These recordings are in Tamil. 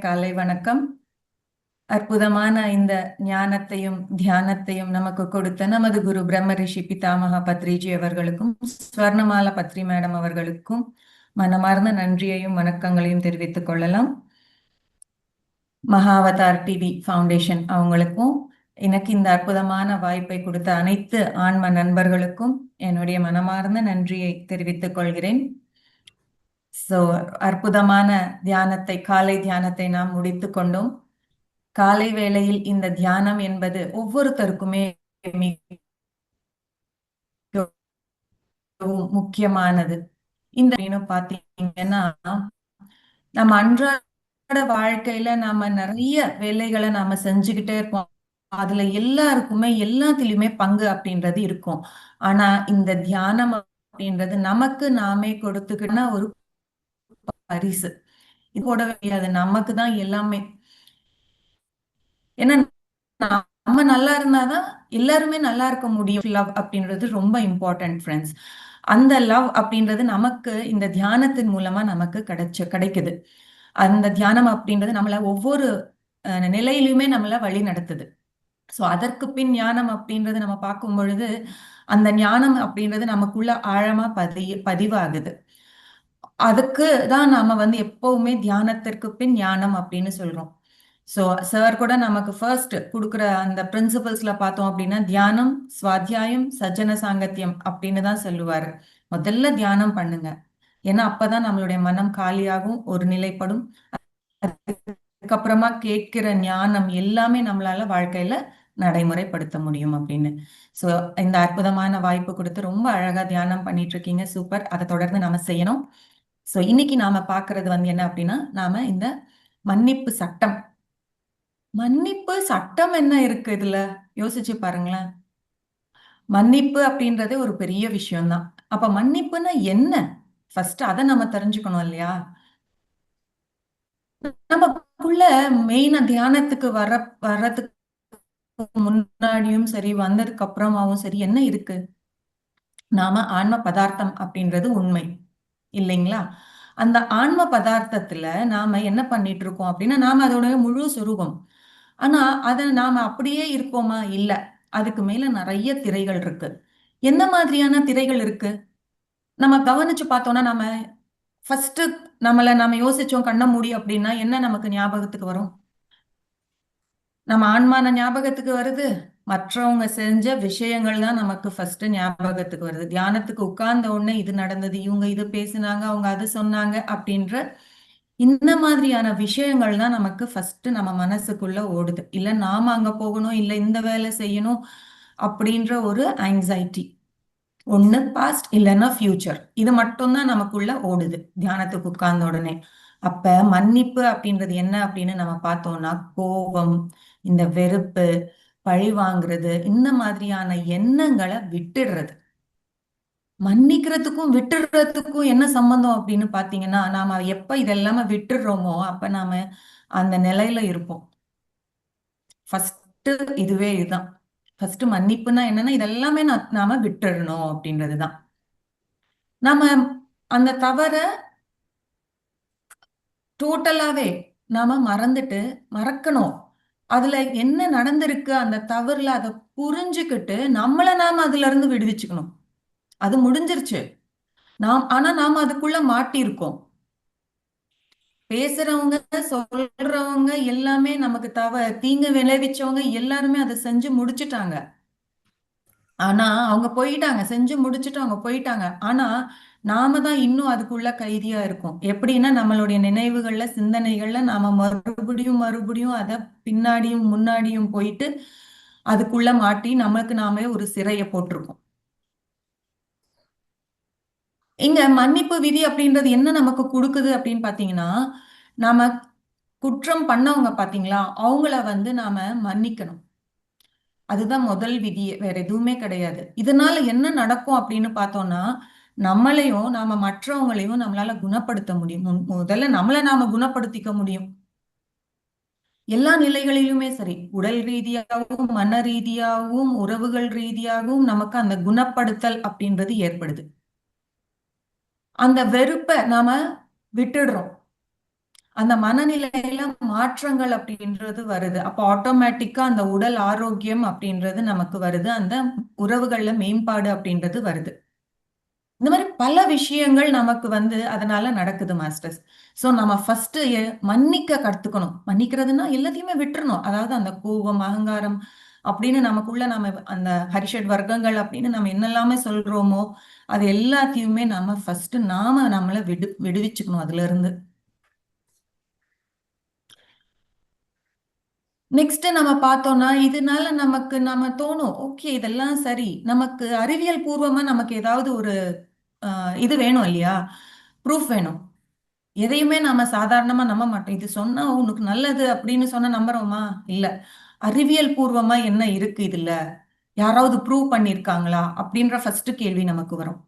காலை வணக்கம். அற்புதமான இந்த ஞானத்தையும் தியானத்தையும் நமக்கு கொடுத்த நமது குரு பிரம்ம ரிஷி பிதாமகா பத்ரிஜி அவர்களுக்கும் ஸ்வர்ணமாலா பத்ரி மேடம் அவர்களுக்கும் மனமார்ந்த நன்றியையும் வணக்கங்களையும் தெரிவித்துக் கொள்ளலாம். மகாவதார் டிவி ஃபவுண்டேஷன் அவங்களுக்கும் எனக்கு இந்த அற்புதமான வாய்ப்பை கொடுத்த அனைத்து ஆன்ம நண்பர்களுக்கும் என்னுடைய மனமார்ந்த நன்றியை தெரிவித்துக் கொள்கிறேன். சோ அற்புதமான தியானத்தை, காலை தியானத்தை நாம் முடித்து கொண்டோம். காலை வேளையில் இந்த தியானம் என்பது ஒவ்வொருத்தருக்குமே மிகவும் முக்கியமானது. இந்த பாத்தீங்கன்னா நம்ம அன்றாட வாழ்க்கையில நாம நிறைய வேலைகளை நாம செஞ்சுக்கிட்டே இருப்போம். அதுல எல்லாருக்குமே எல்லாத்திலுமே பங்கு அப்படின்றது இருக்கும். ஆனா இந்த தியானம் அப்படின்றது நமக்கு நாமே கொடுத்துக்கிட்ட ஒரு பரிசு. இது போடவே அது நமக்கு தான் எல்லாமே. ஏன்னா நம்ம நல்லா இருந்தாதான் எல்லாருமே நல்லா இருக்க முடியும். லவ் அப்படின்றது ரொம்ப இம்பார்ட்டன்ட் ஃப்ரெண்ட்ஸ். அந்த லவ் அப்படின்றது நமக்கு இந்த தியானத்தின் மூலமா நமக்கு கிடைக்குது. அந்த தியானம் அப்படின்றது நம்மள ஒவ்வொரு நிலையிலுமே நம்மள வழி நடத்துது. சோ அதற்கு பின் ஞானம் அப்படின்றது நம்ம பார்க்கும் பொழுது அந்த ஞானம் அப்படின்றது நமக்குள்ள ஆழமா பதிவாகுது. அதுக்கு தான் நாம எப்பவுமே தியானத்திற்கு பின் ஞானம் அப்படின்னு சொல்றோம். சோ சார் கூட நமக்கு ஃபர்ஸ்ட் கொடுக்குற அந்த பிரின்சிபல்ஸ்ல பார்த்தோம் அப்படின்னா தியானம், சுவாத்தியாயம், சஜ்ஜன சாங்கத்தியம் அப்படின்னு தான் சொல்லுவாரு. முதல்ல தியானம் பண்ணுங்க. ஏன்னா அப்பதான் நம்மளுடைய மனம் காலியாகும், ஒரு நிலைப்படும். அதுக்கப்புறமா கேட்கிற ஞானம் எல்லாமே நம்மளால வாழ்க்கையில நடைமுறைப்படுத்த முடியும் அப்படின்னு. சோ இந்த அற்புதமான வாய்ப்பு கொடுத்து ரொம்ப அழகா தியானம் பண்ணிட்டு இருக்கீங்க. சூப்பர். அதை தொடர்ந்து நாம செய்யணும். சோ இன்னைக்கு நாம பாக்குறது என்ன அப்படின்னா, நாம இந்த மன்னிப்பு சட்டம். மன்னிப்பு சட்டம் என்ன இருக்கு இதுல? யோசிச்சு பாருங்களேன். மன்னிப்பு அப்படின்றதே ஒரு பெரிய விஷயம்தான். அப்ப மன்னிப்புன்னா என்ன? ஃபர்ஸ்ட் அதை நம்ம தெரிஞ்சுக்கணும் இல்லையா? நமக்குள்ள மெயினா தியானத்துக்கு வர்றதுக்கு முன்னாடியும் சரி, வந்ததுக்கு அப்புறமாவும் சரி, என்ன இருக்கு? நாம ஆன்ம பதார்த்தம் அப்படின்றது உண்மை இல்லைங்களா? அந்த ஆன்ம பதார்த்தத்துல நாம என்ன பண்ணிட்டு இருக்கோம் அப்படின்னா, நாம அதோட முழு சுரூபம். ஆனா அத நாம அப்படியே இருப்போமா? இல்ல. அதுக்கு மேல நிறைய திரைகள் இருக்கு. எந்த மாதிரியான திரைகள் இருக்கு? நம்ம கவனிச்சு பார்த்தோம்னா, நாம ஃபர்ஸ்ட் நாம யோசிச்சோம் கண்ண மூடி அப்படின்னா என்ன நமக்கு ஞாபகத்துக்கு வரும்? நம்ம ஆன்மான ஞாபகத்துக்கு வருது. மற்றவங்க செஞ்ச விஷயங்கள் தான் நமக்கு ஃபர்ஸ்ட் ஞாபகத்துக்கு வருது. தியானத்துக்கு உட்கார்ந்த உடனே இது நடந்தது, இவங்க இது பேசினாங்க, அவங்க அது சொன்னாங்க அப்படின்ற இந்த மாதிரியான விஷயங்கள் தான் நமக்கு ஃபர்ஸ்ட் நம்ம மனசுக்குள்ள ஓடுது. இல்ல நாம அங்க போகணும், இல்ல இந்த வேலை செய்யணும் அப்படின்ற ஒரு ஆங்ஸைட்டி. ஒண்ணு பாஸ்ட் இல்லைன்னா ஃபியூச்சர். இது மட்டும்தான் நமக்குள்ள ஓடுது தியானத்துக்கு உட்கார்ந்த உடனே. அப்ப மன்னிப்பு அப்படின்றது என்ன அப்படின்னு நம்ம பார்த்தோம்னா, கோபம், இந்த வெறுப்பு, பழி வாங்குறது, இந்த மாதிரியான எண்ணங்களை விட்டுடுறது. மன்னிக்கிறதுக்கும் விட்டுடுறதுக்கும் என்ன சம்பந்தம் அப்படின்னு பாத்தீங்கன்னா, நாம எப்ப இதெல்லாம விட்டுடுறோமோ அப்ப நாம அந்த நிலையில இருப்போம். ஃபர்ஸ்ட் இதுதான். ஃபர்ஸ்ட் மன்னிப்புனா என்னன்னா இதெல்லாமே நாம விட்டுடணும் அப்படின்றதுதான். நாம அந்த தவற டோட்டலாவே நாம மறக்கணும். அதுல என்ன நடந்திருக்கு அந்த தவறுல அதை புரிஞ்சுக்கிட்டு நம்மள நாம அதுல இருந்து விடுவிச்சுக்கணும். அது முடிஞ்சிருச்சு. ஆனா நாம அதுக்குள்ள மாட்டியிருக்கோம். பேசுறவங்க, சொல்றவங்க எல்லாமே நமக்கு தீங்கு விளைவிச்சவங்க எல்லாருமே அதை செஞ்சு முடிச்சுட்டாங்க. ஆனா அவங்க போயிட்டாங்க, செஞ்சு முடிச்சுட்டு அவங்க போயிட்டாங்க. ஆனா நாம தான் இன்னும் அதுக்குள்ள கைதியா இருக்கோம். எப்படின்னா நம்மளுடைய நினைவுகள்ல, சிந்தனைகள்ல நாம மறுபடியும் மறுபடியும் அத பின்னாடியும் முன்னாடியும் போயிட்டு அதுக்குள்ள மாட்டி நமக்கு நாமே ஒரு சிறைய போட்டிருக்கோம். இங்க மன்னிப்பு விதி அப்படின்றது என்ன நமக்கு கொடுக்குது அப்படின்னு பாத்தீங்கன்னா, நாம குற்றம் பண்ணவங்க பாத்தீங்களா, அவங்கள நாம மன்னிக்கணும். அதுதான் முதல் விதியே. வேற எதுவுமே கிடையாது. இதனால என்ன நடக்கும் அப்படின்னு பார்த்தோம்னா, நம்மளையும் நாம மற்றவங்களையும் நம்மளால குணப்படுத்த முடியும். முதல்ல நம்மள நாம குணப்படுத்திக்க முடியும். எல்லா நிலைகளிலுமே சரி. உடல் ரீதியாகவும், மன ரீதியாகவும், உறவுகள் ரீதியாகவும் நமக்கு அந்த குணப்படுத்தல் அப்படின்றது ஏற்படுது. அந்த வெறுப்ப நாம விட்டுடுறோம். அந்த மனநிலையில மாற்றங்கள் அப்படின்றது வருது. அப்போ ஆட்டோமேட்டிக்கா அந்த உடல் ஆரோக்கியம் அப்படின்றது நமக்கு வருது. அந்த உறவுகள்ல மேம்பாடு அப்படின்றது வருது. இந்த மாதிரி பல விஷயங்கள் நமக்கு அதனால நடக்குது மாஸ்டர்ஸ். சோ நம்ம ஃபர்ஸ்ட் மன்னிக்க கத்துக்கணும். மன்னிக்கிறதுன்னா எல்லாத்தையுமே விட்டுறணும். அதாவது அந்த கோபம், அகங்காரம் அப்படின்னு நமக்குள்ள நம்ம அந்த ஹரிஷட் வர்க்கங்கள் அப்படின்னு நம்ம என்னெல்லாமே சொல்றோமோ அது எல்லாத்தையுமே நம்ம ஃபர்ஸ்ட் நம்மள விடுவிச்சுக்கணும் அதுல இருந்து. நெக்ஸ்ட் நம்ம பார்த்தோம்னா இதனால நமக்கு நம்ம தோணும், ஓகே இதெல்லாம் சரி. நமக்கு அறிவியல் பூர்வமா நமக்கு ஏதாவது ஒரு இது வேணும் இல்லையா? ப்ரூஃப் வேணும். எதையுமே நாம சாதாரணமா நம்ப மாட்டோம். இது சொன்னா உனக்கு நல்லது அப்படின்னு சொன்னா நம்புறோமா? இல்ல. அறிவியல் பூர்வமா என்ன இருக்கு இதுல? யாராவது ப்ரூவ் பண்ணிருக்காங்களா? அப்படின்ற ஃபர்ஸ்ட் கேள்வி நமக்கு வரும்.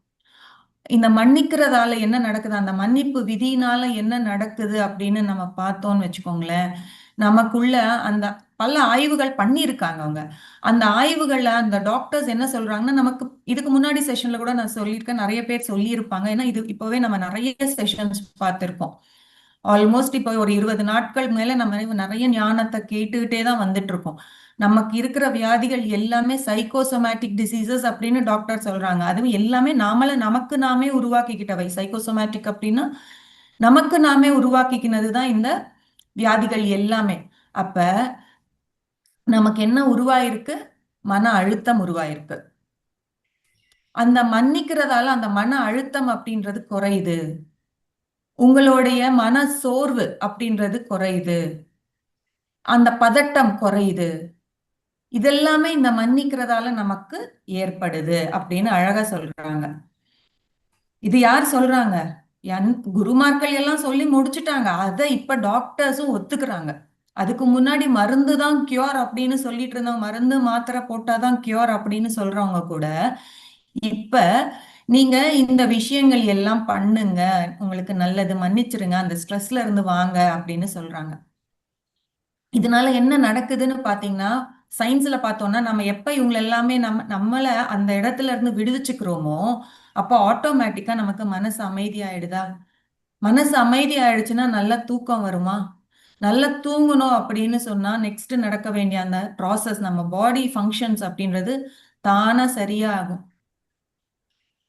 இந்த மன்னிக்கிறதால என்ன நடக்குது? அந்த மன்னிப்பு விதியினால என்ன நடக்குது அப்படின்னு நம்ம பார்த்தோம்னு வச்சுக்கோங்களேன். நமக்குள்ள அந்த பல ஆய்வுகள் பண்ணியிருக்காங்க அவங்க. அந்த ஆய்வுகள்ல அந்த டாக்டர்ஸ் என்ன சொல்றாங்கன்னா, நமக்கு இதுக்கு முன்னாடி செஷன்ல கூட நான் சொல்லியிருக்கேன். நெறைய பேர் சொல்லியிருப்பாங்க. ஏன்னா இது இப்பவே நம்ம நெறைய செஷன்ஸ் பார்த்திருக்கோம். ஆல்மோஸ்ட் இப்போ ஒரு 20 நாட்கள் மேல நம்ம நெறைய ஞானத்த கேட்டுக்கிட்டே தான் வந்துட்டு இருக்கோம். நமக்கு இருக்கிற வியாதிகள் எல்லாமே சைக்கோசோமேட்டிக் டிசீசஸ் அப்படின்னு டாக்டர் சொல்றாங்க. அதுவும் எல்லாமே நமக்கு நாமே உருவாக்கிக்கிட்டவை. சைக்கோசோமேட்டிக் அப்படின்னா நமக்கு நாமே உருவாக்கிக்கினது தான் இந்த வியாதிகள் எல்லாமே. அப்ப நமக்கு என்ன உருவாயிருக்கு? மன அழுத்தம் உருவாயிருக்கு. அந்த மன்னிக்கிறதால அந்த மன அழுத்தம் அப்படின்றது குறையுது. உங்களுடைய மன சோர்வு அப்படின்றது குறையுது. அந்த பதட்டம் குறையுது. இதெல்லாமே இந்த மன்னிக்கிறதால நமக்கு ஏற்படுது அப்படின்னு அழகா சொல்றாங்க. இது யார் சொல்றாங்க? என் குருமார்கள் எல்லாம் சொல்லி முடிச்சுட்டாங்க. அத இப்ப டாக்டர்ஸும் ஒத்துக்கிறாங்க. அதுக்கு முன்னாடி மருந்து தான் கியூர் அப்படின்னு சொல்லிட்டு இருந்தவங்க, மருந்து மாத்திரை போட்டாதான் கியூர் அப்படின்னு சொல்றவங்க கூட இப்ப நீங்க இந்த விஷயங்கள் எல்லாம் பண்ணுங்க, உங்களுக்கு நல்லது, மன்னிச்சிருங்க, அந்த ஸ்ட்ரெஸ்ல இருந்து வாங்க அப்படின்னு சொல்றாங்க. இதனால என்ன நடக்குதுன்னு பாத்தீங்கன்னா, சயின்ஸ்ல பார்த்தோம்னா நம்ம எப்ப இவங்க எல்லாமே நம்மள அந்த இடத்துல இருந்து விடுவிச்சுக்கிறோமோ அப்போ ஆட்டோமேட்டிக்கா நமக்கு மனசு அமைதி ஆயிடுதா? மனசு அமைதி ஆயிடுச்சுன்னா நல்லா தூக்கம் வருமா? நல்லா தூங்கணும் அப்படின்னு சொன்னா நெக்ஸ்ட் நடக்க வேண்டிய அந்த ப்ராசஸ் நம்ம பாடி ஃபங்க்ஷன்ஸ் அப்படின்றது தானா சரியா ஆகும்.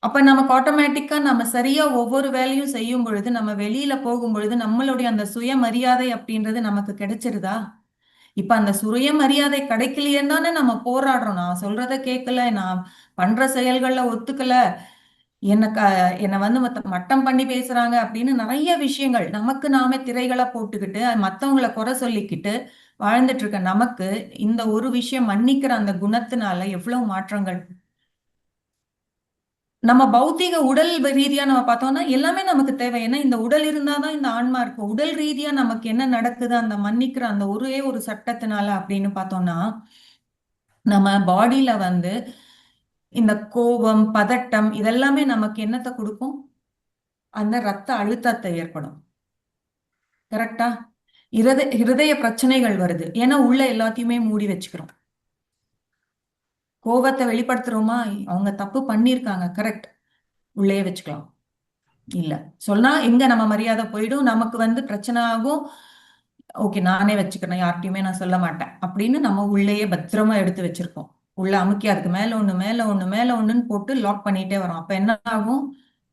அப்ப நமக்கு ஆட்டோமேட்டிக்கா நம்ம சரியா ஒவ்வொரு வேலையும் செய்யும் பொழுது நம்ம வெளியில போகும் பொழுது நம்மளுடைய அந்த சுயமரியாதை அப்படின்றது நமக்கு கிடைச்சிருதா? இப்ப அந்த சுயமரியாதை கிடைக்கலையேன்னு தானே நம்ம போராடுறோம். நான் சொல்றத கேட்கல, நான் பண்ற செயல்கள்ல ஒத்துக்கல, என்ன என்னை மட்டம் பண்ணி பேசுறாங்க அப்படின்னு நிறைய விஷயங்கள் நமக்கு நாமே திரைகளா போட்டுக்கிட்டு மத்தவங்களை குறை சொல்லிக்கிட்டு வாழ்ந்துட்டு இருக்க நமக்கு இந்த ஒரு விஷயம் மன்னிக்கிற அந்த குணத்தினால எவ்வளவு மாற்றங்கள். நம்ம பௌத்திக உடல் ரீதியா நம்ம பார்த்தோம்னா எல்லாமே நமக்கு தேவை. ஏன்னா இந்த உடல் இருந்தாதான் இந்த ஆன்மா இருக்கும். உடல் ரீதியா நமக்கு என்ன நடக்குது அந்த மன்னிக்கிற அந்த ஒரே ஒரு சட்டத்தினால அப்படின்னு பார்த்தோம்னா நம்ம பாடியில இந்த கோபம், பதட்டம் இதெல்லாமே நமக்கு என்னத்தை கொடுக்கும்? அந்த ரத்த அழுத்தத்தை ஏற்படும். கரெக்டா? இருதய பிரச்சனைகள் வருது. ஏன்னா உள்ள எல்லாத்தையுமே மூடி வச்சுக்கிறோம். கோபத்தை வெளிப்படுத்துறோமா? அவங்க தப்பு பண்ணியிருக்காங்க, கரெக்ட். உள்ளே வச்சுக்கலாம். இல்ல. சொன்னா எங்க நம்ம மரியாதை போயிடும். நமக்கு பிரச்சனை ஆகும். ஓகே நானே வச்சுக்கிறேன். யார்கிட்டயுமே நான் சொல்ல மாட்டேன். அப்படின்னு நம்ம உள்ளேயே பத்திரமா எடுத்து வச்சிருக்கோம். உள்ள அமுக்கி அதுக்கு மேல ஒண்ணு, மேல ஒண்ணு, மேல ஒண்ணுன்னு போட்டு லாக் பண்ணிட்டே வரோம். அப்ப என்ன ஆகும்?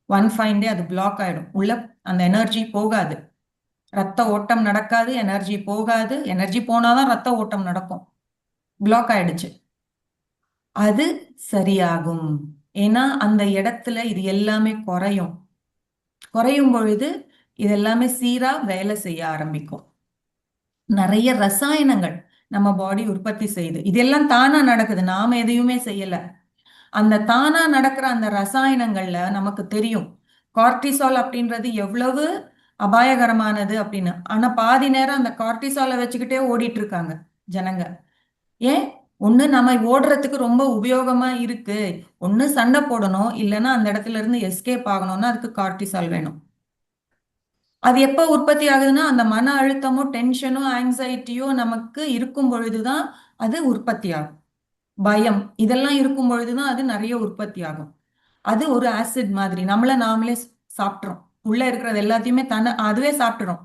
ஒன் ஃபைன் டே அது பிளாக் ஆயிடும். உள்ள அந்த எனர்ஜி போகாது. ரத்த ஓட்டம் நடக்காது. எனர்ஜி போகாது. எனர்ஜி போனாதான் ரத்த ஓட்டம் நடக்கும். பிளாக் ஆயிடுச்சு. அது சரியாகும். ஏன்னா அந்த இடத்துல இது எல்லாமே குறையும். குறையும் பொழுது இது எல்லாமே சீரா வேலை செய்ய ஆரம்பிக்கும். நிறைய ரசாயனங்கள் நம்ம பாடி உற்பத்தி செய்யுது. இதெல்லாம் தானா நடக்குது. நாம எதையுமே செய்யல. அந்த தானா நடக்கிற அந்த ரசாயனங்கள்ல நமக்கு தெரியும் கார்டிசால் அப்படின்றது எவ்வளவு அபாயகரமானது அப்படின்னு. ஆனா பாதி நேரம் அந்த கார்டிசாலை வச்சுக்கிட்டே ஓடிட்டு இருக்காங்க ஜனங்க. ஏன்? ஒண்ணு நம்ம ஓடுறதுக்கு ரொம்ப உபயோகமா இருக்கு. ஒண்ணு சண்டை போடணும், இல்லைன்னா அந்த இடத்துல இருந்து எஸ்கேப் ஆகணும்னா அதுக்கு கார்டிசால் வேணும். அது எப்ப உற்பத்தி ஆகுதுன்னா அந்த மன அழுத்தமோ டென்ஷனோ ஆங்ஸைட்டியோ நமக்கு இருக்கும் பொழுதுதான் அது உற்பத்தி ஆகும். பயம் இதெல்லாம் இருக்கும் பொழுதுதான் அது நிறைய உற்பத்தி ஆகும். அது ஒரு ஆசிட் மாதிரி நம்மள நாமளே சாப்பிட்றோம். உள்ள இருக்கிறது எல்லாத்தையுமே அதுவே சாப்பிட்டுரும்.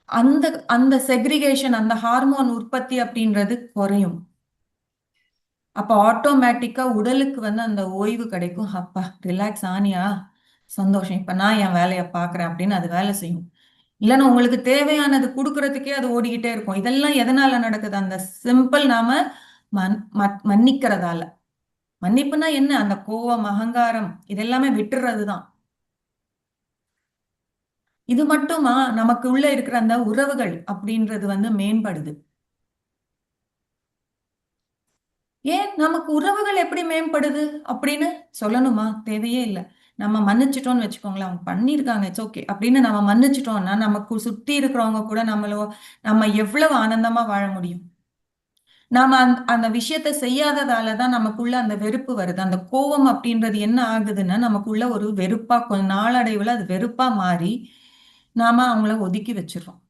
அந்த அந்த செக்ரிகேஷன், அந்த ஹார்மோன் உற்பத்தி அப்படின்றது குறையும். அப்ப ஆட்டோமேட்டிக்கா உடலுக்கு வந்து அந்த ஓய்வு கிடைக்கும். அப்பா ரிலாக்ஸ் ஆனியா? சந்தோஷம். இப்ப நான் என் வேலைய பார்க்குறேன் அப்படின்னு அது வேலை செய்யும். இல்லன்னா உங்களுக்கு தேவையானது குடுக்குறதுக்கே அது ஓடிக்கிட்டே இருக்கும். இதெல்லாம் எதனால நடக்குது? அந்த சிம்பிள் நாம மன்னிக்கிறதால. மன்னிப்புனா என்ன? அந்த கோவம், அகங்காரம் இதெல்லாமே விட்டுறது தான். இது மட்டுமா நமக்கு உள்ள இருக்கிற அந்த உறவுகள் அப்படின்றது வந்து மேம்படுது. ஏன் நமக்கு உறவுகள் எப்படி மேம்படுது அப்படின்னு சொல்லணுமா? தேவையே இல்ல. நம்ம மன்னிச்சுட்டோம்னு வச்சுக்கோங்களேன். அவங்க பண்ணியிருக்காங்க. It's okay. அப்படின்னு நம்ம மன்னிச்சுட்டோம்னா, நமக்கு சுத்தி இருக்கிறவங்க கூட நம்ம எவ்வளவு ஆனந்தமா வாழ முடியும்? நாம அந்த விஷயத்த செய்யாததால தான் நமக்குள்ள அந்த வெறுப்பு வருது. அந்த கோவம் அப்படின்றது என்ன ஆகுதுன்னா, நமக்குள்ள ஒரு வெறுப்பா கொஞ்ச நாளடைவுல அது வெறுப்பா மாறி, நாம அவங்கள ஒதுக்கி வச்சுர்றோம்.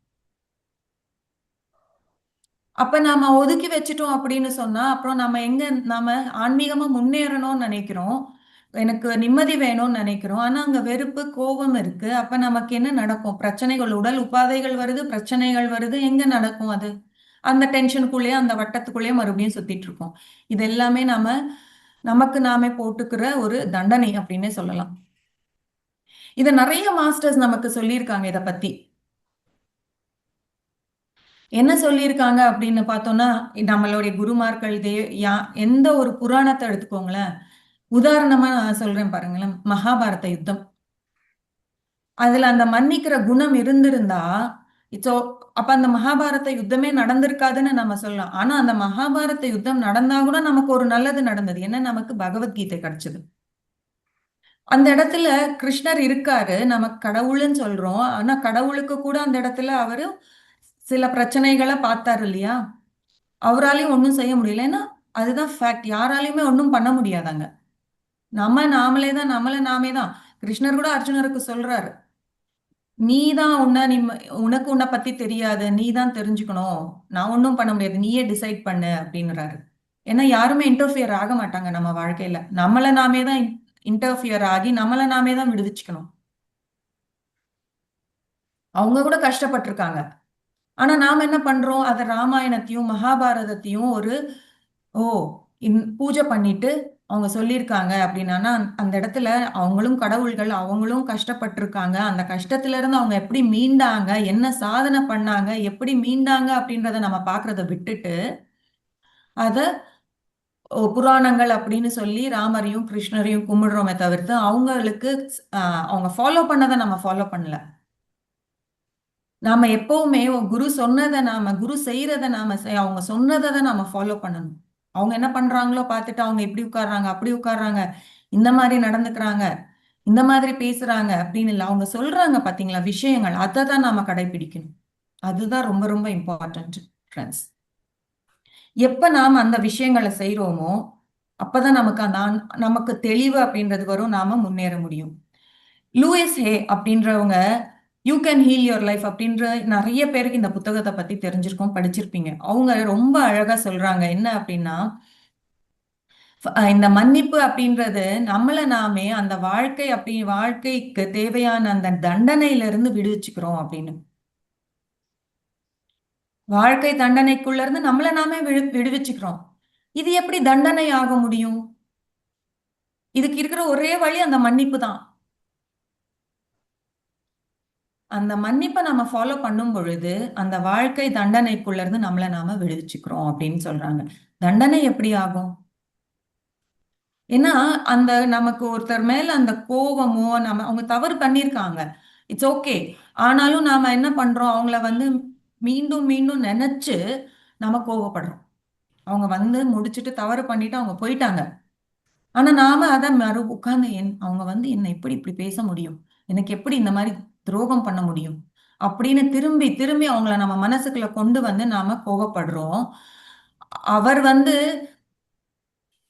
அப்ப நாம ஒதுக்கி வச்சுட்டோம் அப்படின்னு சொன்னா, அப்புறம் நாம ஆன்மீகமா முன்னேறணும்னு நினைக்கிறோம். எனக்கு நிம்மதி வேணும்னு நினைக்கிறோம். ஆனா அங்க வெறுப்பு, கோபம் இருக்கு. அப்ப நமக்கு என்ன நடக்கும்? பிரச்சனைகள், உடல் உபாதைகள் வருது, பிரச்சனைகள் வருது. எங்க நடக்கும் அது? அந்த டென்ஷனுக்குள்ளேயே, அந்த வட்டத்துக்குள்ளேயே மறுபடியும் சுத்திட்டு இருக்கோம். இது எல்லாமே நமக்கு நாமே போட்டுக்கிற ஒரு தண்டனை அப்படின்னே சொல்லலாம். இத நெறைய மாஸ்டர்ஸ் நமக்கு சொல்லியிருக்காங்க இத பத்தி. என்ன சொல்லியிருக்காங்க அப்படின்னு பார்த்தோம்னா, நம்மளுடைய குருமார்கள் எந்த ஒரு புராணத்த எடுத்துக்கோங்களேன். உதாரணமா நான் சொல்றேன் பாருங்களேன். மகாபாரத யுத்தம். அதுல அந்த மன்னிக்கிற குணம் இருந்திருந்தா, இட்ஸ் அப்ப அந்த மகாபாரத யுத்தமே நடந்திருக்காதுன்னு நம்ம சொல்லலாம். ஆனா அந்த மகாபாரத யுத்தம் நடந்தா கூட நமக்கு ஒரு நல்லது நடந்தது. என்ன நமக்கு பகவத்கீதை கிடைச்சது. அந்த இடத்துல கிருஷ்ணர் இருக்காரு. நமக்கு கடவுள்ன்னு சொல்றோம். ஆனா கடவுளுக்கு கூட அந்த இடத்துல அவரு சில பிரச்சனைகள பார்த்தாரு இல்லையா? அவராலயும் ஒண்ணும் செய்ய முடியல. ஏன்னா, அதுதான் ஃபேக்ட். யாராலயுமே ஒண்ணும் பண்ண முடியாதாங்க. நாமளே தான் நம்மள நாமே தான். கிருஷ்ணர் கூட அர்ஜுனருக்கு சொல்றாரு. "நீ தான் உனக்கு உன்ன பத்தி தெரியாது. நீ தான் தெரிஞ்சுக்கணும். நான் ஒண்ணும் பண்ண முடியாது. நீயே டிசைட் பண்ணு" அப்படின்னுறாரு. ஏன்னா யாருமே இன்டர்ஃபியர் ஆக மாட்டாங்க நம்ம வாழ்க்கையில. நம்மள நாமே தான் இன்டர்ஃபியர் ஆகி நம்மள நாமே தான் விடுவிச்சுக்கணும். அவங்க கூட கஷ்டப்பட்டுருக்காங்க. ஆனா நாம என்ன பண்றோம்? அத ராமாயணத்தையும், மகாபாரதத்தையும் ஓ! பூஜை பண்ணிட்டு அவங்க சொல்லியிருக்காங்க அப்படின்னா, அந்த இடத்துல அவங்களும் கடவுள்கள், அவங்களும் கஷ்டப்பட்டுருக்காங்க. அந்த கஷ்டத்திலிருந்து அவங்க எப்படி மீண்டாங்க? என்ன சாதனை பண்ணாங்க? எப்படி மீண்டாங்க? அப்படின்றத நம்ம பார்க்கிறத விட்டுட்டு, அத புராணங்கள் அப்படின்னு சொல்லி ராமரையும், கிருஷ்ணரையும் கும்பிடுறோமே தவிர்த்து, அவங்களுக்கு அ அவங்க ஃபாலோ பண்ணத நம்ம ஃபாலோ பண்ணல. நாம எப்பவுமே குரு செய்றத அவங்க சொன்னத தான் நாம ஃபாலோ பண்ணணும். அவங்க என்ன பண்றாங்களோ பார்த்துட்டு அவங்க இப்படி உட்கார்றாங்க, அப்படி உட்கார்றாங்க, இந்த மாரி நடந்துக்கிறாங்க, இந்த மாதிரி பேசுறாங்க அப்படின்னு இல்ல. அவங்க சொல்றாங்க பார்த்தீங்களா விஷயங்கள், அத தான் நாம கடைபிடிக்கணும். அதுதான் ரொம்ப ரொம்ப இம்பார்ட்டன்ட் ஃபிரெண்ட்ஸ். எப்ப நாம அந்த விஷயங்கள செய்றோமோ, அப்பதான் நமக்கு தெளிவு அப்படின்றது வரும். நாம முன்னேற முடியும். லூயிஸ் ஹே அப்படின்றவங்க you can heel your life அப்படின்ற நிறைய பேருக்கு இந்த புத்தகத்தை பத்தி தெரிஞ்சிருக்கும், படிச்சிருப்பீங்க. அவங்க ரொம்ப அழகா சொல்றாங்க. என்ன அப்படின்னா, இந்த மன்னிப்பு அப்படின்றது நம்மள நாமே அந்த வாழ்க்கைக்கு தேவையான அந்த தண்டனையில இருந்து விடுவிச்சுக்கிறோம் அப்படின்னு. வாழ்க்கை தண்டனைக்குள்ள இருந்து நம்மள நாமே விடுவிச்சுக்கிறோம். இது எப்படி தண்டனை ஆக முடியும்? இதுக்கு இருக்கிற ஒரே வழி அந்த மன்னிப்பு தான். அந்த மன்னிப்ப நம்ம ஃபாலோ பண்ணும் பொழுது, அந்த வாழ்க்கை தண்டனைக்குள்ள இருந்து நம்மள நாம விடுவிச்சுக்கிறோம் அப்படின்னு சொல்றாங்க. தண்டனை எப்படி ஆகும்? ஏன்னா, நமக்கு ஒருத்தர் மேல அந்த கோவமோ, அவங்க தவறு பண்ணியிருக்காங்க. It's okay. ஆனாலும் நாம என்ன பண்றோம்? அவங்கள வந்து மீண்டும், மீண்டும் நெனச்சு நாம கோவப்படுறோம். அவங்க வந்து முடிச்சுட்டு தவறு பண்ணிட்டு அவங்க போயிட்டாங்க. ஆனா நாம அத உட்கார்ந்து அவங்க வந்து என்ன எப்படி இப்படி பேச முடியும்? எனக்கு எப்படி இந்த மாரி துரோகம் பண்ண முடியும்? அப்படின்னு திரும்பி, திரும்பி அவங்கள நம்ம மனசுக்குள்ள கொண்டு வந்து நாம கோவப்படுறோம். அவர் வந்து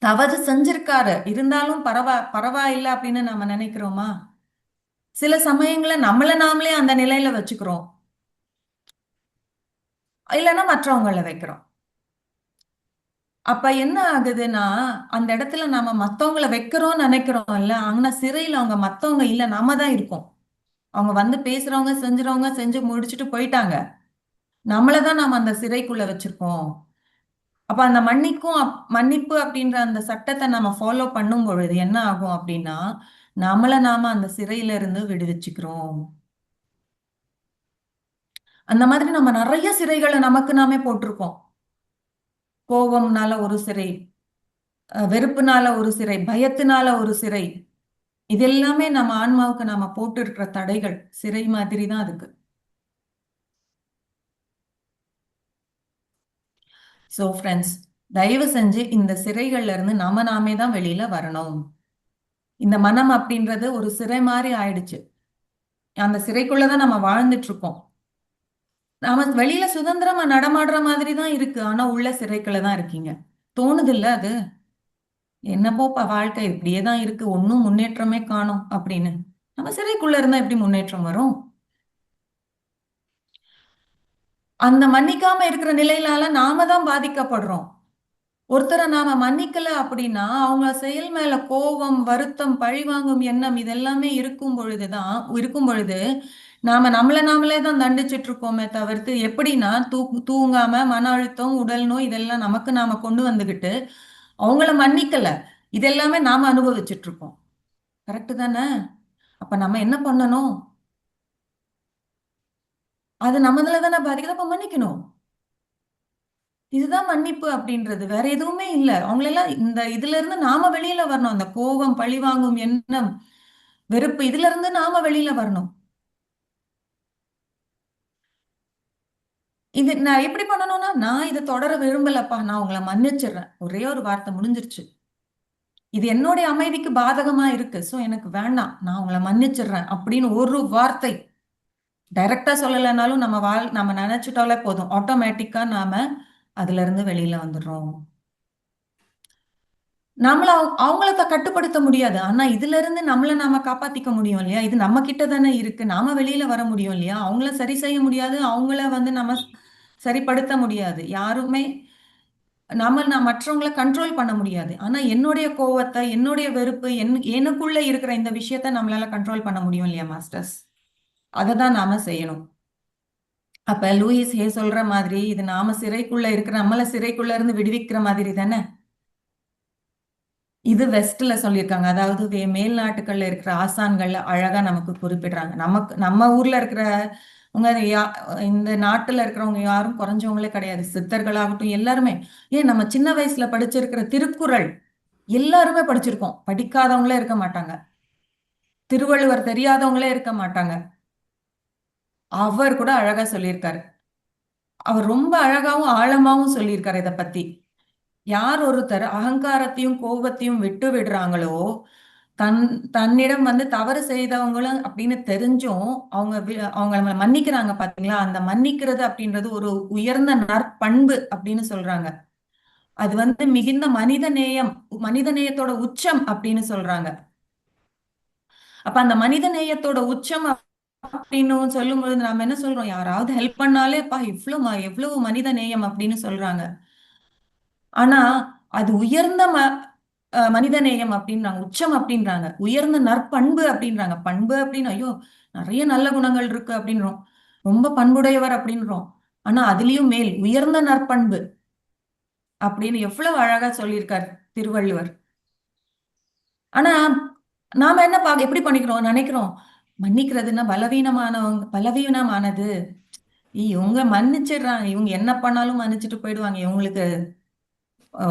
தவறு செஞ்சிருக்காரு. இருந்தாலும் பரவாயில்ல அப்படின்னு நம்ம நினைக்கிறோமா? சில சமயங்கள்ல நம்மள நாமளே அந்த நிலையில வச்சுக்கிறோம். இல்லன்னா மற்றவங்கள வைக்கிறோம். அப்ப என்ன ஆகுதுன்னா, அந்த இடத்துல நாம மத்தவங்கள வைக்கிறோம்னு நினைக்கிறோம்ல, ஆனா சிறையில அவங்க மத்தவங்க இல்ல, நாம தான் இருக்கோம். அவங்க வந்து பேசுறவங்க செஞ்சுறவங்க செஞ்சு முடிச்சுட்டு போயிட்டாங்க. நம்மளதான் நாம அந்த சிறைக்குள்ள வச்சிருக்கோம். அப்ப அந்த மன்னிப்பு அப்படின்ற அந்த சட்டத்தை நம்ம ஃபாலோ பண்ணும் பொழுது என்ன ஆகும் அப்படின்னா, நம்மள நாம அந்த சிறையில இருந்து விடுவிச்சுக்கிறோம். அந்த மாதிரி நம்ம நிறைய சிறைகளை நமக்கு நாமே போட்டிருக்கோம். கோபம்னால ஒரு சிறை, வெறுப்புனால ஒரு சிறை, பயத்தினால ஒரு சிறை. இது எல்லாமே நம்ம ஆன்மாவுக்கு நாம போட்டு இருக்கிற தடைகள், சிறை மாதிரி தான் அதுக்கு. சோ ஃப்ரெண்ட்ஸ், தயவு செஞ்சு இந்த சிறைகள்ல இருந்து நாமே தான் வெளியில வரணும். இந்த மனம் அப்படின்றது ஒரு சிறை மாதிரி ஆயிடுச்சு. அந்த சிறைக்குள்ளதான் நம்ம வாழ்ந்துட்டு இருக்கோம். நாம வெளியில சுதந்திரமா நடமாடுற மாதிரி தான் இருக்கு. ஆனா உள்ள சிறைக்குள்ள தான் இருக்கீங்க. தோணுது இல்ல அது? என்னப்போப்பா வாழ்க்கை இப்படியே தான் இருக்கு, ஒன்னும் முன்னேற்றமே காணோம் அப்படின்னு. நம்ம சிறைக்குள்ள இருந்தா எப்படி முன்னேற்றம் வரும்? அந்த மன்னிக்காம இருக்கிற நிலையிலால நாம தான் பாதிக்கப்படுறோம். ஒருத்தரை நாம மன்னிக்கல அப்படின்னா அவங்க செயல் மேல கோபம், வருத்தம், பழிவாங்கும் எண்ணம் இதெல்லாமே இருக்கும் பொழுது நாம நம்மள நாமளே தான் தண்டிச்சிட்டு இருக்கோமே தவிர்த்து, எப்படின்னா தூங்காம மன அழுத்தம், உடல் நோய் இதெல்லாம் நமக்கு நாம கொண்டு வந்துகிட்டு அவங்கள மன்னிக்கல. இதெல்லாமே நாம அனுபவிச்சுட்டு இருக்கோம். கரெக்ட் தானே? அப்ப நம்ம என்ன பண்ணணும்? அது நம்மதுல தானே பாதிக்குது, அப்ப மன்னிக்கணும். இதுதான் மன்னிப்பு அப்படின்றது. வேற எதுவுமே இல்ல. அவங்களெல்லாம் இதுல இருந்து நாம வெளியில வரணும். அந்த கோபம், பழிவாங்கும் எண்ணம், வெறுப்பு இதுல இருந்து நாம வெளியில வரணும். இது நான் எப்படி பண்ணணும்னா, நான் இதை தொடர விரும்பலப்பா, நான் உங்களை மன்னிச்சிடுறேன். ஒரே ஒரு வார்த்தை முடிஞ்சிருச்சு. இது என்னுடைய அமைதிக்கு பாதகமா இருக்கு. சோ எனக்கு வேண்டாம். நான் உங்களை மன்னிச்சிடுறேன் அப்படின்னு ஒரு வார்த்தை டைரக்டா சொல்லலைன்னாலும் நம்ம நினைச்சிட்டாலே போதும். ஆட்டோமேட்டிக்கா நாம அதுல இருந்து வெளியில வந்துடுறோம். நம்மள அவங்கள கட்டுப்படுத்த முடியாது. ஆனா இதுல இருந்து நம்மள நாம காப்பாத்திக்க முடியும் இல்லையா? இது நம்ம கிட்ட தானே இருக்கு. நாம வெளியில வர முடியும் இல்லையா? அவங்கள சரி செய்ய முடியாது. அவங்கள வந்து நம்ம சரிப்படுத்த முடியாது. யாருமே நான் மற்றவங்கள கண்ட்ரோல் பண்ண முடியாது. ஆனா என்னுடைய கோவத்தை, என்னுடைய வெறுப்பு, எனக்குள்ள இருக்கிற இந்த விஷயத்த நம்மளால கண்ட்ரோல் பண்ண முடியும் இல்லையா மாஸ்டர்ஸ்? அதை தான் நாம செய்யணும். அப்ப லூயிஸ் ஹே சொல்ற மாதிரி இது நாம சிறைக்குள்ள இருக்கிற நம்மள சிறைக்குள்ள இருந்து விடுவிக்கிற மாதிரி தானே. இது வெஸ்ட்ல சொல்லியிருக்காங்க. அதாவது மேல் நாட்டுகள்ல இருக்கிற ஆசான்கள்ல அழகா நமக்கு குறிப்பிடுறாங்க. நம்ம ஊர்ல இருக்கிற இந்த நாட்டுல இருக்கிறவங்க யாரும் குறைஞ்சவங்களே கிடையாது. சித்தர்களாகட்டும் எல்லாருமே. ஏன் நம்ம சின்ன வயசுல படிச்சிருக்கிற திருக்குறள் எல்லாருமே படிச்சிருக்கோம். படிக்காதவங்களே இருக்க மாட்டாங்க. திருவள்ளுவர் தெரியாதவங்களே இருக்க மாட்டாங்க. அவர் கூட அழகா சொல்லியிருக்காரு. அவர் ரொம்ப அழகாவும் ஆழமாவும் சொல்லியிருக்காரு இத பத்தி. யார் ஒருத்தர் அகங்காரத்தையும் கோபத்தையும் விட்டு விடுறாங்களோ, தன் தன்னிடம் வந்து தவறு செய்தவங்களும் அப்படின்னு தெரிஞ்சும் அவங்க நம்மள மன்னிக்கிறாங்க பாத்தீங்களா? அந்த மன்னிக்கிறது அப்படின்றது ஒரு உயர்ந்த நற்பண்பு அப்படின்னு சொல்றாங்க. அது வந்து மிகுந்த மனித நேயத்தோட உச்சம் அப்படின்னு சொல்றாங்க. அப்ப அந்த மனித நேயத்தோட உச்சம் அப்படின்னு சொல்லும் பொழுது நாம என்ன சொல்றோம்? யாராவது ஹெல்ப் பண்ணாலே பா எவ்வளவு மனித நேயம் அப்படின்னு சொல்றாங்க. ஆனா அது உயர்ந்த மனித நேயம் அப்படின்றாங்க, உச்சம் அப்படின்றாங்க, உயர்ந்த நற்பண்பு அப்படின்றாங்க. பண்பு அப்படின்னு ஐயோ நிறைய நல்ல குணங்கள் இருக்கு அப்படின்றோம், ரொம்ப பண்புடையவர் அப்படின்றோம். ஆனா அதுலயும் மேல் உயர்ந்த நற்பண்பு அப்படின்னு எவ்வளவு அழகா சொல்லியிருக்கார் திருவள்ளுவர். ஆனா நாம என்ன எப்படி பண்ணிக்கிறோம் நினைக்கிறோம், மன்னிக்கிறதுன்னா பலவீனமானது. இவங்க மன்னிச்சிடுறாங்க, இவங்க என்ன பண்ணாலும் மன்னிச்சுட்டு போயிடுவாங்க, இவங்களுக்கு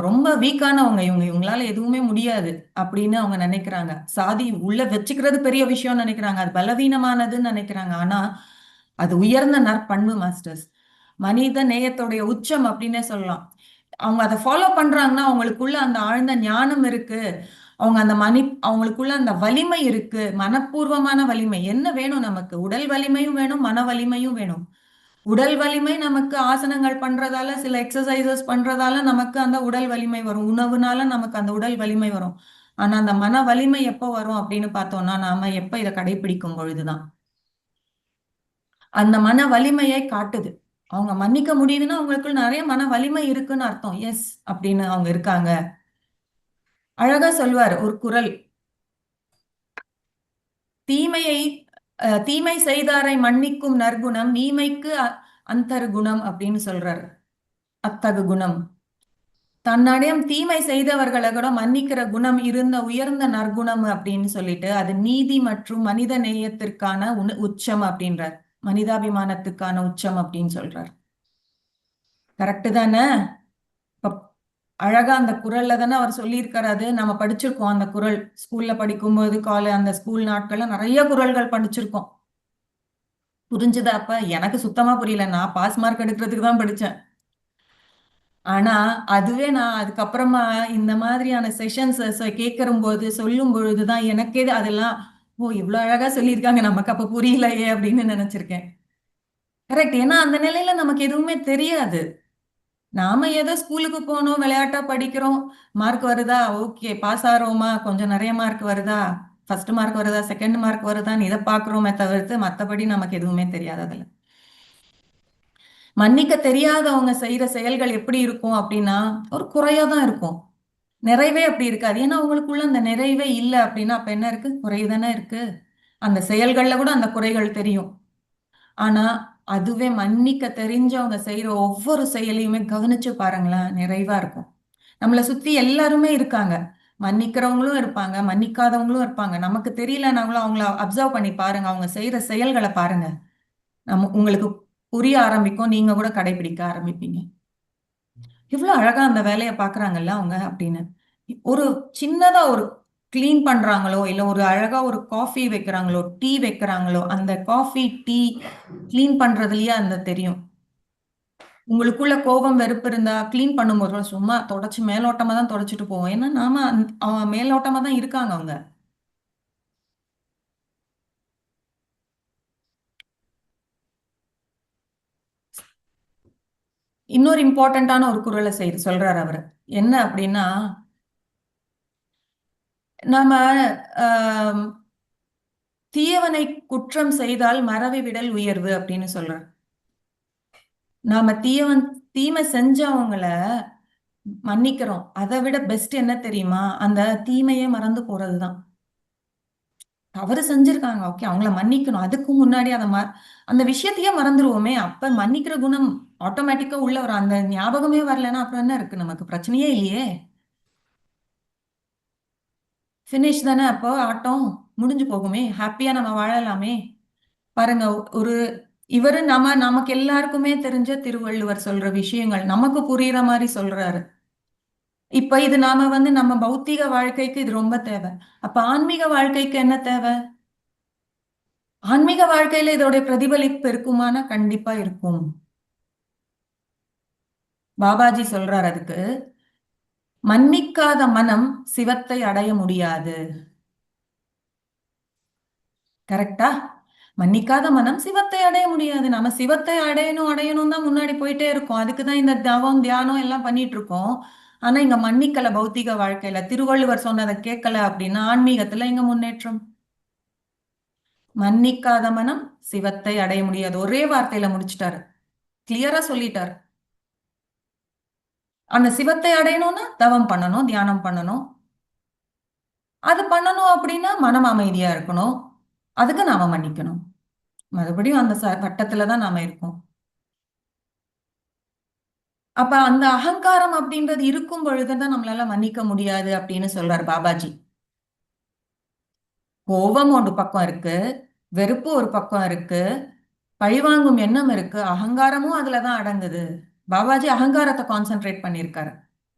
ரொம்ப வீக்கானவங்க, இவங்களால எதுவுமே முடியாது அப்படின்னு அவங்க நினைக்கிறாங்க. சாதி உள்ள வச்சுக்கிறது பெரிய விஷயம் நினைக்கிறாங்க, அது பலவீனமானதுன்னு நினைக்கிறாங்க. ஆனா அது உயர்ந்த நற்பண்பு மாஸ்டர்ஸ். மனித நேயத்துடைய உச்சம் அப்படின்னே சொல்லலாம். அவங்க அதை ஃபாலோ பண்றாங்கன்னா அவங்களுக்குள்ள அந்த ஆழ்ந்த ஞானம் இருக்கு. அவங்க அவங்களுக்குள்ள அந்த வலிமை இருக்கு, மனப்பூர்வமான வலிமை. என்ன வேணும் நமக்கு? உடல் வலிமையும் வேணும், மன வலிமையும் வேணும். உடல் வலிமை நமக்கு ஆசனங்கள் பண்றதால, சில எக்ஸசைசஸ் பண்றதால நமக்கு அந்த உடல் வலிமை வரும். உணவுனால நமக்கு அந்த உடல் வலிமை வரும். ஆனா அந்த மன வலிமை எப்போ வரும் அப்படின்னு பார்த்தோம்னா, நாம எப்ப இதை கடைபிடிக்கும் பொழுதுதான். அந்த மன வலிமையை காட்டுது. அவங்க மன்னிக்க முடியுதுன்னா அவங்களுக்குள்ள நிறைய மன வலிமை இருக்குன்னு அர்த்தம். எஸ் அப்படின்னு அவங்க இருக்காங்க. அழகா சொல்லுவார் ஒரு குறள். தீமையை தீமை செய்தாரை மன்னிக்கும் நற்குணம் நீமைக்கு அந்தரு குணம் அப்படின்னு சொல்றாரு. அத்தகு குணம் தன்னடையும் தீமை செய்தவர்களை கூட மன்னிக்கிற குணம் இருந்த உயர்ந்த நற்குணம் அப்படின்னு சொல்லிட்டு அது நீதி மற்றும் மனித நேயத்திற்கான உச்சம் அப்படின்றார். மனிதாபிமானத்துக்கான உச்சம் அப்படின்னு சொல்றார். கரெக்டு தானே? இப்ப அழகா அந்த குரல்ல தானே அவர் சொல்லியிருக்காரு. அது நம்ம படிச்சிருக்கோம். அந்த குரல் ஸ்கூல்ல படிக்கும்போது அந்த ஸ்கூல் நாட்கள்ல நிறைய குரல்கள் படிச்சிருக்கோம். புரிஞ்சுதா? அப்ப எனக்கு சுத்தமா புரியல. நான் பாஸ் மார்க் எடுக்கிறதுக்கு தான் படிச்சேன். ஆனா அதுவே நான் அதுக்கப்புறமா இந்த மாதிரியான செஷன்ஸ் கேட்கும் போது சொல்லும் பொழுதுதான் எனக்கே அதெல்லாம் ஓ இவ்வளவு அழகா சொல்லியிருக்காங்க, நமக்கு அப்ப புரியலையே அப்படின்னு நினைச்சிருக்கேன். கரெக்ட். ஏன்னா அந்த நிலையில நமக்கு எதுவுமே தெரியாது. நாம ஏதோ ஸ்கூலுக்கு போனோம், விளையாட்டா படிக்கிறோம், மார்க் வருதா, ஓகே பாஸ் ஆறோமா, கொஞ்சம் நிறைய மார்க் வருதா, ஃபர்ஸ்ட் மார்க் வருதா, செகண்ட் மார்க் வருதான்னு இதை பாக்குறோமே தவிர்த்து மத்தபடி நமக்கு எதுவுமே தெரியாது அதுல. மன்னிக்க தெரியாதவங்க செய்யற செயல்கள் எப்படி இருக்கும் அப்படின்னா ஒரு குறையா தான் இருக்கும். நிறைவே அப்படி இருக்காது. ஏன்னா அவங்களுக்குள்ள அந்த நிறைவே இல்லை அப்படின்னா அப்ப என்ன இருக்கு? குறைதானே இருக்கு. அந்த செயல்கள்ல கூட அந்த குறைகள் தெரியும். ஆனா அதுவே மன்னிக்க தெரிஞ்சவங்க செய்யற ஒவ்வொரு செயலையுமே கவனிச்சு பாருங்களேன், நிறைவா இருக்கும். நம்மளை சுத்தி எல்லாருமே இருக்காங்க. மன்னிக்கிறவங்களும் இருப்பாங்க, மன்னிக்காதவங்களும் இருப்பாங்க. நமக்கு தெரியலனாங்களும் அவங்கள அப்சர்வ் பண்ணி பாருங்க, அவங்க செய்யற செயல்களை பாருங்க. உங்களுக்கு புரிய ஆரம்பிக்கும், நீங்க கூட கடைபிடிக்க ஆரம்பிப்பீங்க. இவ்வளவு அழகா அந்த வேலையை பாக்குறாங்கல்ல அவங்க அப்படின்னு. ஒரு சின்னதா ஒரு கிளீன் பண்றாங்களோ இல்ல ஒரு அழகா ஒரு காஃபி வைக்கிறாங்களோ டீ வைக்கிறாங்களோ அந்த காஃபி டீ கிளீன் பண்றதுலயே அந்த தெரியும். உங்களுக்குள்ள கோபம் வெறுப்பு இருந்தா கிளீன் பண்ணும்போது சும்மா தொடச்சு மேலோட்டமா தான் தொடச்சிட்டு போவோம். ஏன்னா நாம அவன் மேலோட்டமா தான் இருக்காங்க அவங்க. இன்னொரு இம்பார்ட்டன்டான ஒரு குரலை சொல்றாரு அவரு. என்ன அப்படின்னா நாம ஆஹ் தீயவனை குற்றம் செய்தால் மறவி விடல் உயர்வு அப்படின்னு சொல்றாரு. நாம தீமை செஞ்சவங்கள மன்னிக்கிறோம். அதை விட பெஸ்ட் என்ன தெரியுமா? அந்த தீமையே மறந்து போறதுதான். தவறு செஞ்சிருக்காங்க, ஓகே, அவங்கள மன்னிக்கணும். அதுக்கு முன்னாடி அந்த விஷயத்தையே மறந்துருவோமே. அப்ப மன்னிக்கிற குணம் ஆட்டோமேட்டிக்கா உள்ள வரும். அந்த ஞாபகமே வரலன்னா அப்புறம் என்ன இருக்கு? நமக்கு பிரச்சனையே இல்லையே. ஃபினிஷ் தானே. அப்போ ஆட்டம் முடிஞ்சு போகுமே, ஹாப்பியா நம்ம வாழலாமே. பாருங்க, ஒரு இவரு நமக்கு எல்லாருக்குமே தெரிஞ்ச திருவள்ளுவர் சொல்ற விஷயங்கள் நமக்கு புரியுற மாதிரி சொல்றாரு. இப்ப இது நாம நம்ம பௌத்திக வாழ்க்கைக்கு இது ரொம்ப தேவை. அப்ப ஆன்மீக வாழ்க்கைக்கு என்ன தேவை? ஆன்மீக வாழ்க்கையில இதோட பிரதிபலிப்பு இருக்குமானா கண்டிப்பா இருக்கும். பாபாஜி சொல்றார் அதுக்கு, மன்னிக்காத மனம் சிவத்தை அடைய முடியாது. கரெக்டா? மன்னிக்காத மனம் சிவத்தை அடைய முடியாது. நம்ம சிவத்தை அடையணும் அடையணும் தான் முன்னாடி போயிட்டே இருக்கோம். அதுக்குதான் இந்த தவம் தியானம் எல்லாம் பண்ணிட்டு இருக்கோம். ஆனா இங்க மன்னிக்கல. பௌத்திக வாழ்க்கையில திருவள்ளுவர் சொன்னதை கேட்கல அப்படின்னா ஆன்மீகத்துல இங்க முன்னேற்றம். மன்னிக்காத மனம் சிவத்தை அடைய முடியாது. ஒரே வார்த்தையில முடிச்சிட்டாரு. கிளியரா சொல்லிட்டாரு. அந்த சிவத்தை அடையணும்னா தவம் பண்ணணும், தியானம் பண்ணணும். அது பண்ணணும் அப்படின்னா மனம் அமைதியா இருக்கணும். அதுக்கு நாம மன்னிக்கணும். மறுபடியும் அந்த கட்டத்துல தான் நாம இருக்கோம். அப்ப அந்த அகங்காரம் அப்படின்றது இருக்கும் பொழுதுதான் நம்மளால மன்னிக்க முடியாது அப்படின்னு சொல்றாரு பாபாஜி. கோபம் ஒரு பக்கம் இருக்கு, வெறுப்பு ஒரு பக்கம் இருக்கு, பழிவாங்கும் எண்ணம் இருக்கு, அகங்காரமும் அதுலதான் அடங்குது. பாபாஜி அகங்காரத்தை கான்சென்ட்ரேட் பண்ணியிருக்காரு.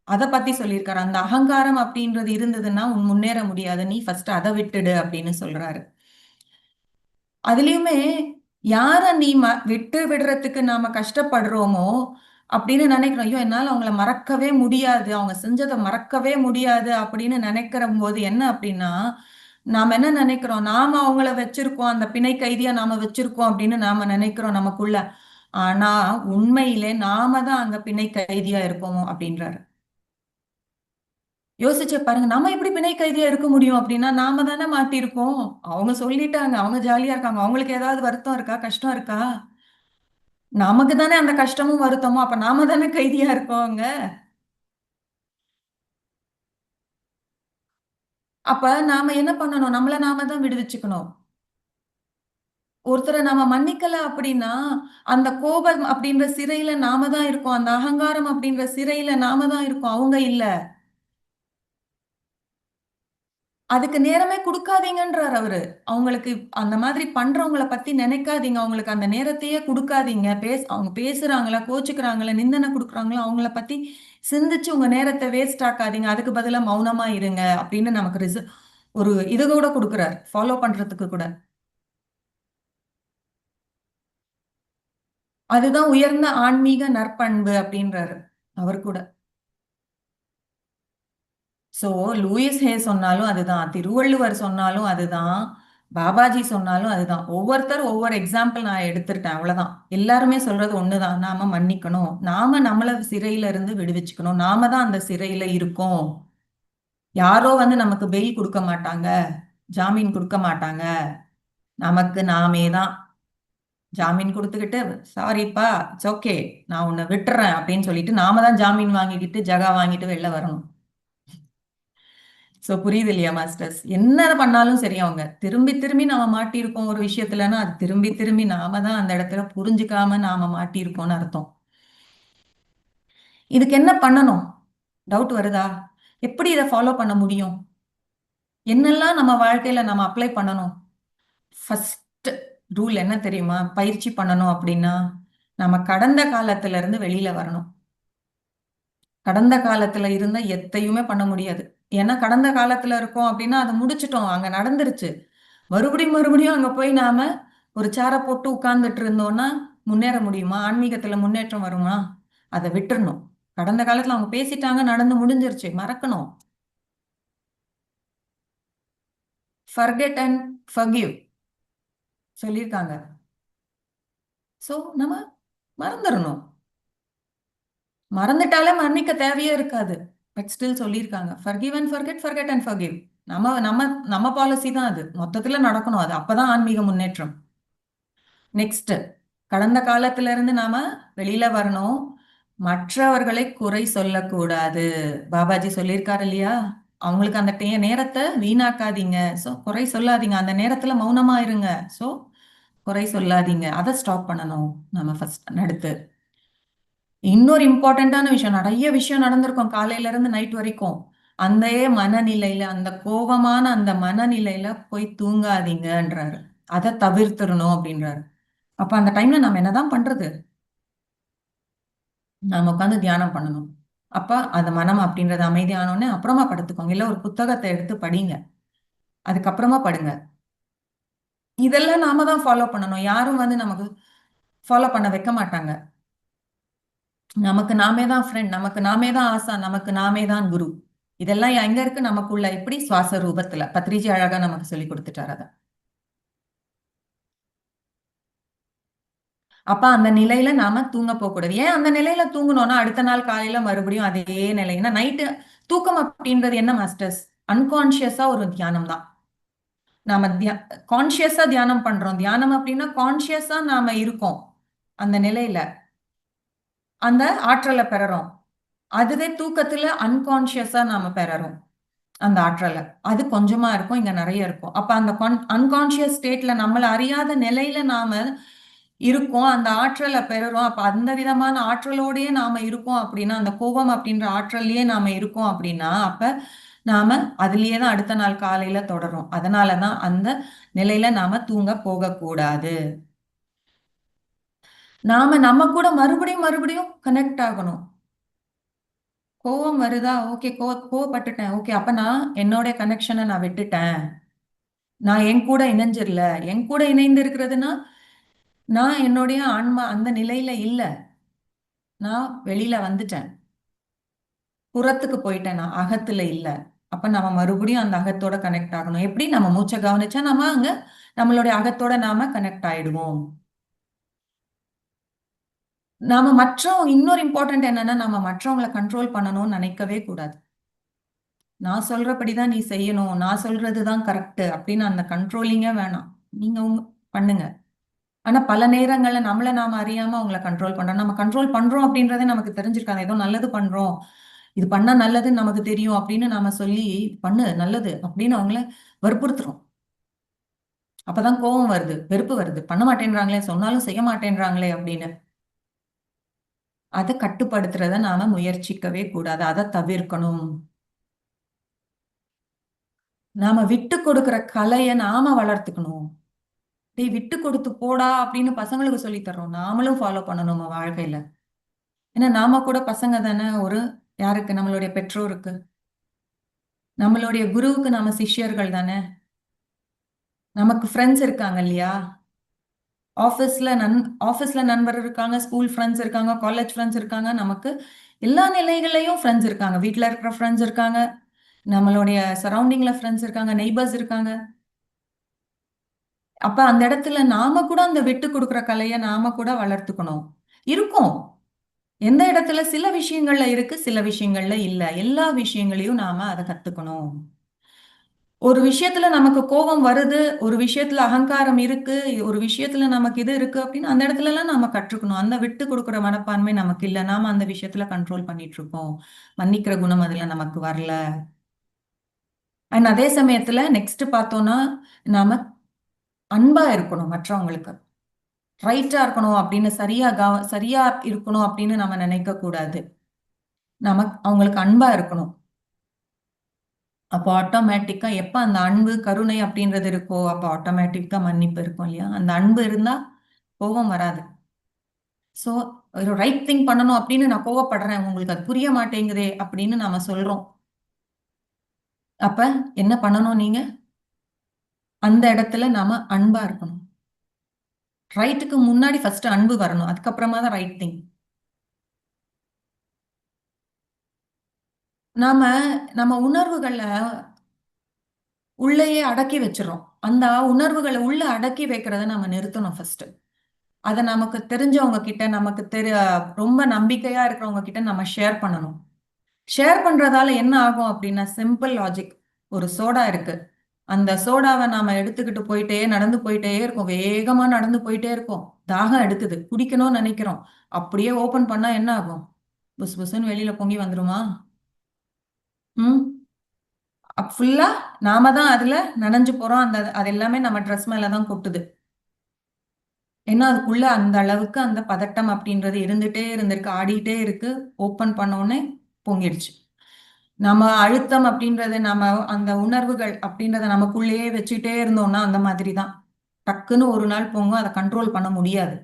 அதை பத்தி சொல்லியிருக்காரு. அந்த அகங்காரம் அப்படின்றது இருந்ததுன்னா உன் முன்னேற முடியாது, நீ ஃபர்ஸ்ட் அதை விட்டுடு அப்படின்னு சொல்றாரு. அதுலயுமே யார நீ விட்டு விடுறதுக்கு நாம கஷ்டப்படுறோமோ அப்படின்னு நினைக்கிறோம். ஐயோ என்னால அவங்கள மறக்கவே முடியாது, அவங்க செஞ்சதை மறக்கவே முடியாது அப்படின்னு நினைக்கிற போது என்ன அப்படின்னா நாம என்ன நினைக்கிறோம்? நாம அவங்கள வச்சிருக்கோம், அந்த பிணை கைதியா நாம வச்சிருக்கோம் அப்படின்னு நாம நினைக்கிறோம் நமக்குள்ள. ஆனா உண்மையிலே நாம தான் அங்க பிணை கைதியா இருக்கோமோ அப்படின்றாரு. யோசிச்சு பாருங்க, நம்ம எப்படி பிணை கைதியா இருக்க முடியும் அப்படின்னா நாம தானே மாட்டிருக்கோம். அவங்க சொல்லிட்டாங்க, அவங்க ஜாலியா இருக்காங்க, அவங்களுக்கு ஏதாவது வருத்தம் இருக்கா, கஷ்டம் இருக்கா? நமக்கு தானே அந்த கஷ்டமும் வருத்தமும். அப்ப நாம தானே கைதியா இருக்கோங்க. அப்ப நாம என்ன பண்ணணும்? நம்மள நாம தான் விடுவிச்சுக்கணும். ஒருத்தரை நாம மன்னிக்கல அப்படின்னா அந்த கோபம் அப்படின்ற சிறையில நாம தான் இருக்கோம். அந்த அகங்காரம் அப்படின்ற சிறையில நாம தான் இருக்கோம். அவங்க இல்ல. அதுக்கு நேரமே குடுக்காதீங்கன்றாரு அவரு. அவங்களுக்கு அந்த மாதிரி பண்றவங்கள பத்தி நினைக்காதீங்க. அவங்களுக்கு அந்த நேரத்தையே குடுக்காதீங்க. அவங்க பேசுறாங்களா, கோச்சுக்கிறாங்களா, நிந்தனை குடுக்குறாங்களா, அவங்கள பத்தி சிந்திச்சு உங்க நேரத்த வேஸ்ட் ஆக்காதீங்க. அதுக்கு பதிலா மௌனமா இருங்க அப்படின்னு நமக்கு ஒரு இது கூட குடுக்குறார். ஃபாலோ பண்றதுக்கு கூட. அதுதான் உயர்ந்த ஆன்மீக நற்பண்பு அப்படின்றாரு. அவர் கூட. சோ, லூயிஸ் ஹே சொன்னாலும் அதுதான். திருவள்ளுவர் சொன்னாலும் அதுதான். பாபாஜி சொன்னாலும் அதுதான். ஒவ்வொருத்தர் ஒவ்வொரு எக்ஸாம்பிள் நான் எடுத்துட்டேன். அவ்வளவுதான். எல்லாருமே சொல்றது ஒண்ணுதான். நாம மன்னிக்கணும். நாம நம்மள சிறையில இருந்து விடுவிச்சுக்கணும். நாம தான் அந்த சிறையில இருக்கோம். யாரோ வந்து நமக்கு பெயில் கொடுக்க மாட்டாங்க. ஜாமீன் கொடுக்க மாட்டாங்க. நமக்கு நாமே தான் ஜாமீன் கொடுத்துக்கிட்டு, சாரிப்பா, இட்ஸ் ஓகே. நான் உன்னை விட்டுறேன் அப்படின்னு சொல்லிட்டு நாம தான் ஜாமீன் வாங்கிக்கிட்டு ஜகா வாங்கிட்டு வெளில வரணும். சோ புரியுது இல்லையா மாஸ்டர்ஸ்? என்ன பண்ணாலும் சரி அவங்க திரும்பி திரும்பி நாம மாட்டியிருக்கோம் ஒரு விஷயத்துலன்னா அது திரும்பி திரும்பி நாம தான் அந்த இடத்துல புரிஞ்சுக்காம நாம மாட்டியிருக்கோம்னு அர்த்தம். இதுக்கு என்ன பண்ணணும்? டவுட் வருதா? எப்படி இதை ஃபாலோ பண்ண முடியும்? என்னெல்லாம் நம்ம வாழ்க்கையில நம்ம அப்ளை பண்ணணும்? ஃபர்ஸ்ட் ரூல் என்ன தெரியுமா? பயிற்சி பண்ணணும் அப்படின்னா நம்ம கடந்த காலத்துல இருந்து வெளியில வரணும். கடந்த காலத்துல இருந்த எத்தையுமே பண்ண முடியாது. ஏன்னா கடந்த காலத்துல இருக்கோம் அப்படின்னா அதை முடிச்சிட்டோம், அங்க நடந்துருச்சு. மறுபடியும் மறுபடியும் அங்க போய் நாம ஒரு சேர போட்டு உட்கார்ந்துட்டு இருந்தோம்னா முன்னேற முடியுமா? ஆன்மீகத்துல முன்னேற்றம் வருமா? அதை விட்டுறணும். கடந்த காலத்துல அவங்க பேசிட்டாங்க, நடந்து முடிஞ்சிருச்சு, மறக்கணும். ஃபர்கெட் அண்ட் ஃபர்கிவ் சொல்லியிருக்காங்க. சோ நம்ம மறந்துடணும். மறந்துட்டாலே மன்னிக்க தேவையே இருக்காது. பட் ஸ்டில் சொல்லியிருக்காங்க, forgive and forget, forget and forgive. நம்ம நம்ம நம்ம பாலிசி தான் அது. மொத்தத்துல நடக்கணும் அது. அப்பதான் ஆன்மீக முன்னேற்றம். நெக்ஸ்ட், கடந்த காலத்துல இருந்து நாம வெளியில வரணும். மற்றவர்களை குறை சொல்லக்கூடாது. பாபாஜி சொல்லியிருக்காரு இல்லையா? அவங்களுக்கு அந்த நேரத்தை வீணாக்காதீங்க. சோ குறை சொல்லாதீங்க. அந்த நேரத்துல மௌனமா இருங்க. சோ குறை சொல்லாதீங்க. அதை ஸ்டாப் பண்ணணும் நம்ம ஃபர்ஸ்ட். அடுத்து இன்னொரு இம்பார்ட்டன்டான விஷயம், நிறைய விஷயம் நடந்திருக்கும் காலையில இருந்து நைட் வரைக்கும். அந்த மனநிலையில, அந்த கோபமான அந்த மனநிலையில போய் தூங்காதீங்கன்றாரு. அதை தவிர்த்திடணும் அப்படின்றாரு. அப்ப அந்த டைம்ல நம்ம என்னதான் பண்றது? நாம உட்காந்து தியானம் பண்ணணும். அப்ப அந்த மனம் அப்படின்றது அமைதியானோடனே அப்புறமா படுத்துக்கோங்க. இல்ல ஒரு புத்தகத்தை எடுத்து படிங்க. அதுக்கப்புறமா படுங்க. இதெல்லாம் நாம தான் ஃபாலோ பண்ணணும். யாரும் வந்து நமக்கு ஃபாலோ பண்ண வைக்க மாட்டாங்க. நமக்கு நாமே தான் ஃப்ரெண்ட், நமக்கு நாமே தான் ஆசா, நமக்கு நாமே தான் குரு. இதெல்லாம் எங்க இருக்கு? நமக்குள்ள. எப்படி? சுவாச ரூபத்துல. பத்ரிஜி அழகா நமக்கு சொல்லி கொடுத்துட்டாரு அத. அப்ப அந்த நிலையில நாம தூங்க போகக்கூடாது. ஏன் அந்த நிலையில தூங்கணும்னா அடுத்த நாள் காலையில மறுபடியும் அதே நிலைன்னா நைட்டு தூக்கம் அப்படின்றது என்ன மாஸ்டர்ஸ்? அன்கான்சியஸா ஒரு தியானம் தான். நாம கான்சியஸா தியானம் பண்றோம். தியானம் அப்படின்னா கான்சியஸா நாம இருக்கோம் அந்த நிலையில. அந்த ஆற்றலை பெறறோம். அதுவே தூக்கத்துல அன்கான்சியஸா நாம பெறறோம் அந்த ஆற்றலை. அது கொஞ்சமா இருக்கும், இங்க நிறைய இருக்கும். அப்ப அந்த அன்கான்சியஸ் ஸ்டேட்ல நம்மள அறியாத நிலையில நாம இருக்கோம். அந்த ஆற்றலை பெறுறோம். அப்ப அந்த விதமான ஆற்றலோடயே நாம இருக்கோம் அப்படின்னா, அந்த கோபம் அப்படின்ற ஆற்றல்லயே நாம இருக்கோம் அப்படின்னா, அப்ப நாம அதுலயே தான் அடுத்த நாள் காலையில தொடரும். அதனாலதான் அந்த நிலையில நாம தூங்க போகக்கூடாது. நாம நம்ம கூட மறுபடியும் மறுபடியும் கனெக்ட் ஆகணும். கோவம் வருதா? ஓகே, கோவப்பட்டுட்டேன். ஓகே, அப்ப நான் என்னோட கனெக்ஷனை நான் விட்டுட்டேன். நான் என் கூட இணைஞ்சிரல. என் கூட இணைந்து இருக்கிறதுனா நான் என்னுடைய ஆன்மா அந்த நிலையில இல்ல. நான் வெளியில வந்துட்டேன். புறத்துக்கு போயிட்டேன். நான் அகத்துல இல்ல. அப்ப நம்ம மறுபடியும் அந்த அகத்தோட கனெக்ட் ஆகணும். எப்படி? நம்ம மூச்சை கவனிச்சா நம்ம அங்க நம்மளுடைய அகத்தோட நாம கனெக்ட் ஆயிடுவோம். நாம இன்னொரு இம்பார்ட்டன்ட் என்னன்னா, நம்ம மற்றவங்களை கண்ட்ரோல் பண்ணணும்னு நினைக்கவே கூடாது. நான் சொல்றபடிதான் நீ செய்யணும், நான் சொல்றதுதான் கரெக்ட் அப்படின்னு அந்த கண்ட்ரோலிங்கே வேணாம். நீங்க பண்ணுங்க. ஆனா பல நேரங்கள்ல நம்மள நாம அறியாம அவங்கள கண்ட்ரோல் பண்றோம். நம்ம கண்ட்ரோல் பண்றோம் அப்படின்றதே நமக்கு தெரிஞ்சிருக்காது. ஏதோ நல்லது பண்றோம், இது பண்ணா நல்லதுன்னு நமக்கு தெரியும் அப்படின்னு நாம சொல்லி பண்ணு நல்லது அப்படின்னு அவங்கள வற்புறுத்துறோம். அப்பதான் கோபம் வருது, வெறுப்பு வருது. பண்ண மாட்டேன்றாங்களே, சொன்னாலும் செய்ய மாட்டேன்றாங்களே அப்படின்னு. அதை கட்டுப்படுத்துறத நாம முயற்சிக்கவே கூடாது. அதை தவிர்க்கணும். நாம விட்டு கொடுக்கிற கலைய நாம வளர்த்துக்கணும். டேய் விட்டு கொடுத்து போடா அப்படின்னு பசங்களுக்கு சொல்லி தர்றோம். நாமளும் ஃபாலோ பண்ணணும் நம்ம வாழ்க்கையில. ஏன்னா நாம கூட பசங்க தானே. யாருக்கு? நம்மளுடைய பெற்றோருக்கு, நம்மளுடைய குருவுக்கு நாம சிஷ்யர்கள் தானே. நமக்கு ஃப்ரெண்ட்ஸ் இருக்காங்க இல்லையா? ஆஃபீஸ்ல ஆஃபீஸ்ல நண்பர் இருக்காங்க, ஸ்கூல் ஃப்ரெண்ட்ஸ் இருக்காங்க, காலேஜ் ஃப்ரெண்ட்ஸ் இருக்காங்க. நமக்கு எல்லா நிலைகள்லயும் ஃப்ரெண்ட்ஸ் இருக்காங்க. வீட்ல இருக்கிற ஃப்ரெண்ட்ஸ் இருக்காங்க, நம்மளுடைய சரௌண்டிங்ல ஃப்ரெண்ட்ஸ் இருக்காங்க, நெய்பர்ஸ் இருக்காங்க. அப்ப அந்த இடத்துல நாம கூட அந்த விட்டு கொடுக்குற கலைய நாம கூட வளர்த்துக்கணும். இருக்கும். எந்த இடத்துல சில விஷயங்கள்ல இருக்கு, சில விஷயங்கள்ல இல்ல. எல்லா விஷயங்களையும் நாம அதை கத்துக்கணும். ஒரு விஷயத்துல நமக்கு கோபம் வருது, ஒரு விஷயத்துல அகங்காரம் இருக்கு, ஒரு விஷயத்துல நமக்கு இது இருக்கு அப்படின்னு அந்த இடத்துல எல்லாம் நாம கற்றுக்கணும். அந்த விட்டு கொடுக்கிற மனப்பான்மை நமக்கு இல்ல. நாம அந்த விஷயத்துல கண்ட்ரோல் பண்ணிட்டு இருக்கோம். மன்னிக்கிற குணம் அதுல நமக்கு வரல. அண்ட் அதே சமயத்துல நெக்ஸ்ட் பார்த்தோம்னா, நாம அன்பா இருக்கணும் மற்றவங்களுக்கு. ரைட்டா இருக்கணும் அப்படின்னு, சரியா இருக்கணும் அப்படின்னு நம்ம நினைக்க கூடாது. அவங்களுக்கு அன்பா இருக்கணும். அப்போ ஆட்டோமேட்டிக்கா எப்ப அந்த அன்பு, கருணை அப்படின்றது இருக்கோ, அப்ப ஆட்டோமேட்டிக்கா மன்னிப்பு இருக்கும் இல்லையா? அந்த அன்பு இருந்தா கோபம் வராது. சோ ஒரு ரைட் திங் பண்ணணும் அப்படின்னு நான் கோவப்படுறேன், உங்களுக்கு அது புரிய மாட்டேங்குதே அப்படின்னு நாம சொல்றோம். அப்ப என்ன பண்ணணும் நீங்க? அந்த இடத்துல நாம அன்பா இருக்கணும். ரைட்டுக்கு முன்னாடி ஃபர்ஸ்ட் அன்பு வரணும். அதுக்கப்புறமா தான் ரைட் திங். நாம நம்ம உணர்வுகள உள்ளேயே அடக்கி வச்சிடறோம். அந்த உணர்வுகளை உள்ள அடக்கி வைக்கிறத நம்ம நிறுத்தணும் ஃபர்ஸ்ட். அத நமக்கு தெரிஞ்சவங்க கிட்ட, நமக்கு ரொம்ப நம்பிக்கையா இருக்கிறவங்க கிட்ட நம்ம ஷேர் பண்ணணும். ஷேர் பண்றதால என்ன ஆகும் அப்படின்னா, சிம்பிள் லாஜிக். ஒரு சோடா இருக்கு. அந்த சோடாவை நாம எடுத்துக்கிட்டு நடந்து போயிட்டே இருக்கோம். வேகமா நடந்து போயிட்டே இருக்கோம். தாகம் எடுக்குது. குடிக்கணும்னு நினைக்கிறோம். அப்படியே ஓபன் பண்ணா என்ன ஆகும்? புஸ் புஸ்ன்னு வெளியில பொங்கி வந்துருமா? ம். ஃபுல்லா நாம தான் அதுல நனைஞ்சு போறோம். அது எல்லாமே நம்ம ட்ரெஸ் மேலதான் கொட்டுது. ஏன்னா அதுக்குள்ள அந்த அளவுக்கு அந்த பதட்டம் அப்படின்றது இருந்துட்டே இருந்திருக்கு, ஆடிட்டே இருக்கு. ஓப்பன் பண்ண உடனே பொங்கிடுச்சு. நம்ம அழுத்தம் அப்படின்றத, நம்ம அந்த உணர்வுகள் அப்படின்றத நமக்குள்ளேயே வச்சுட்டே இருந்தோம்னா அந்த மாதிரி தான். டக்குன்னு ஒரு நாள் பொங்கும், அதை கண்ட்ரோல் பண்ண முடியாது.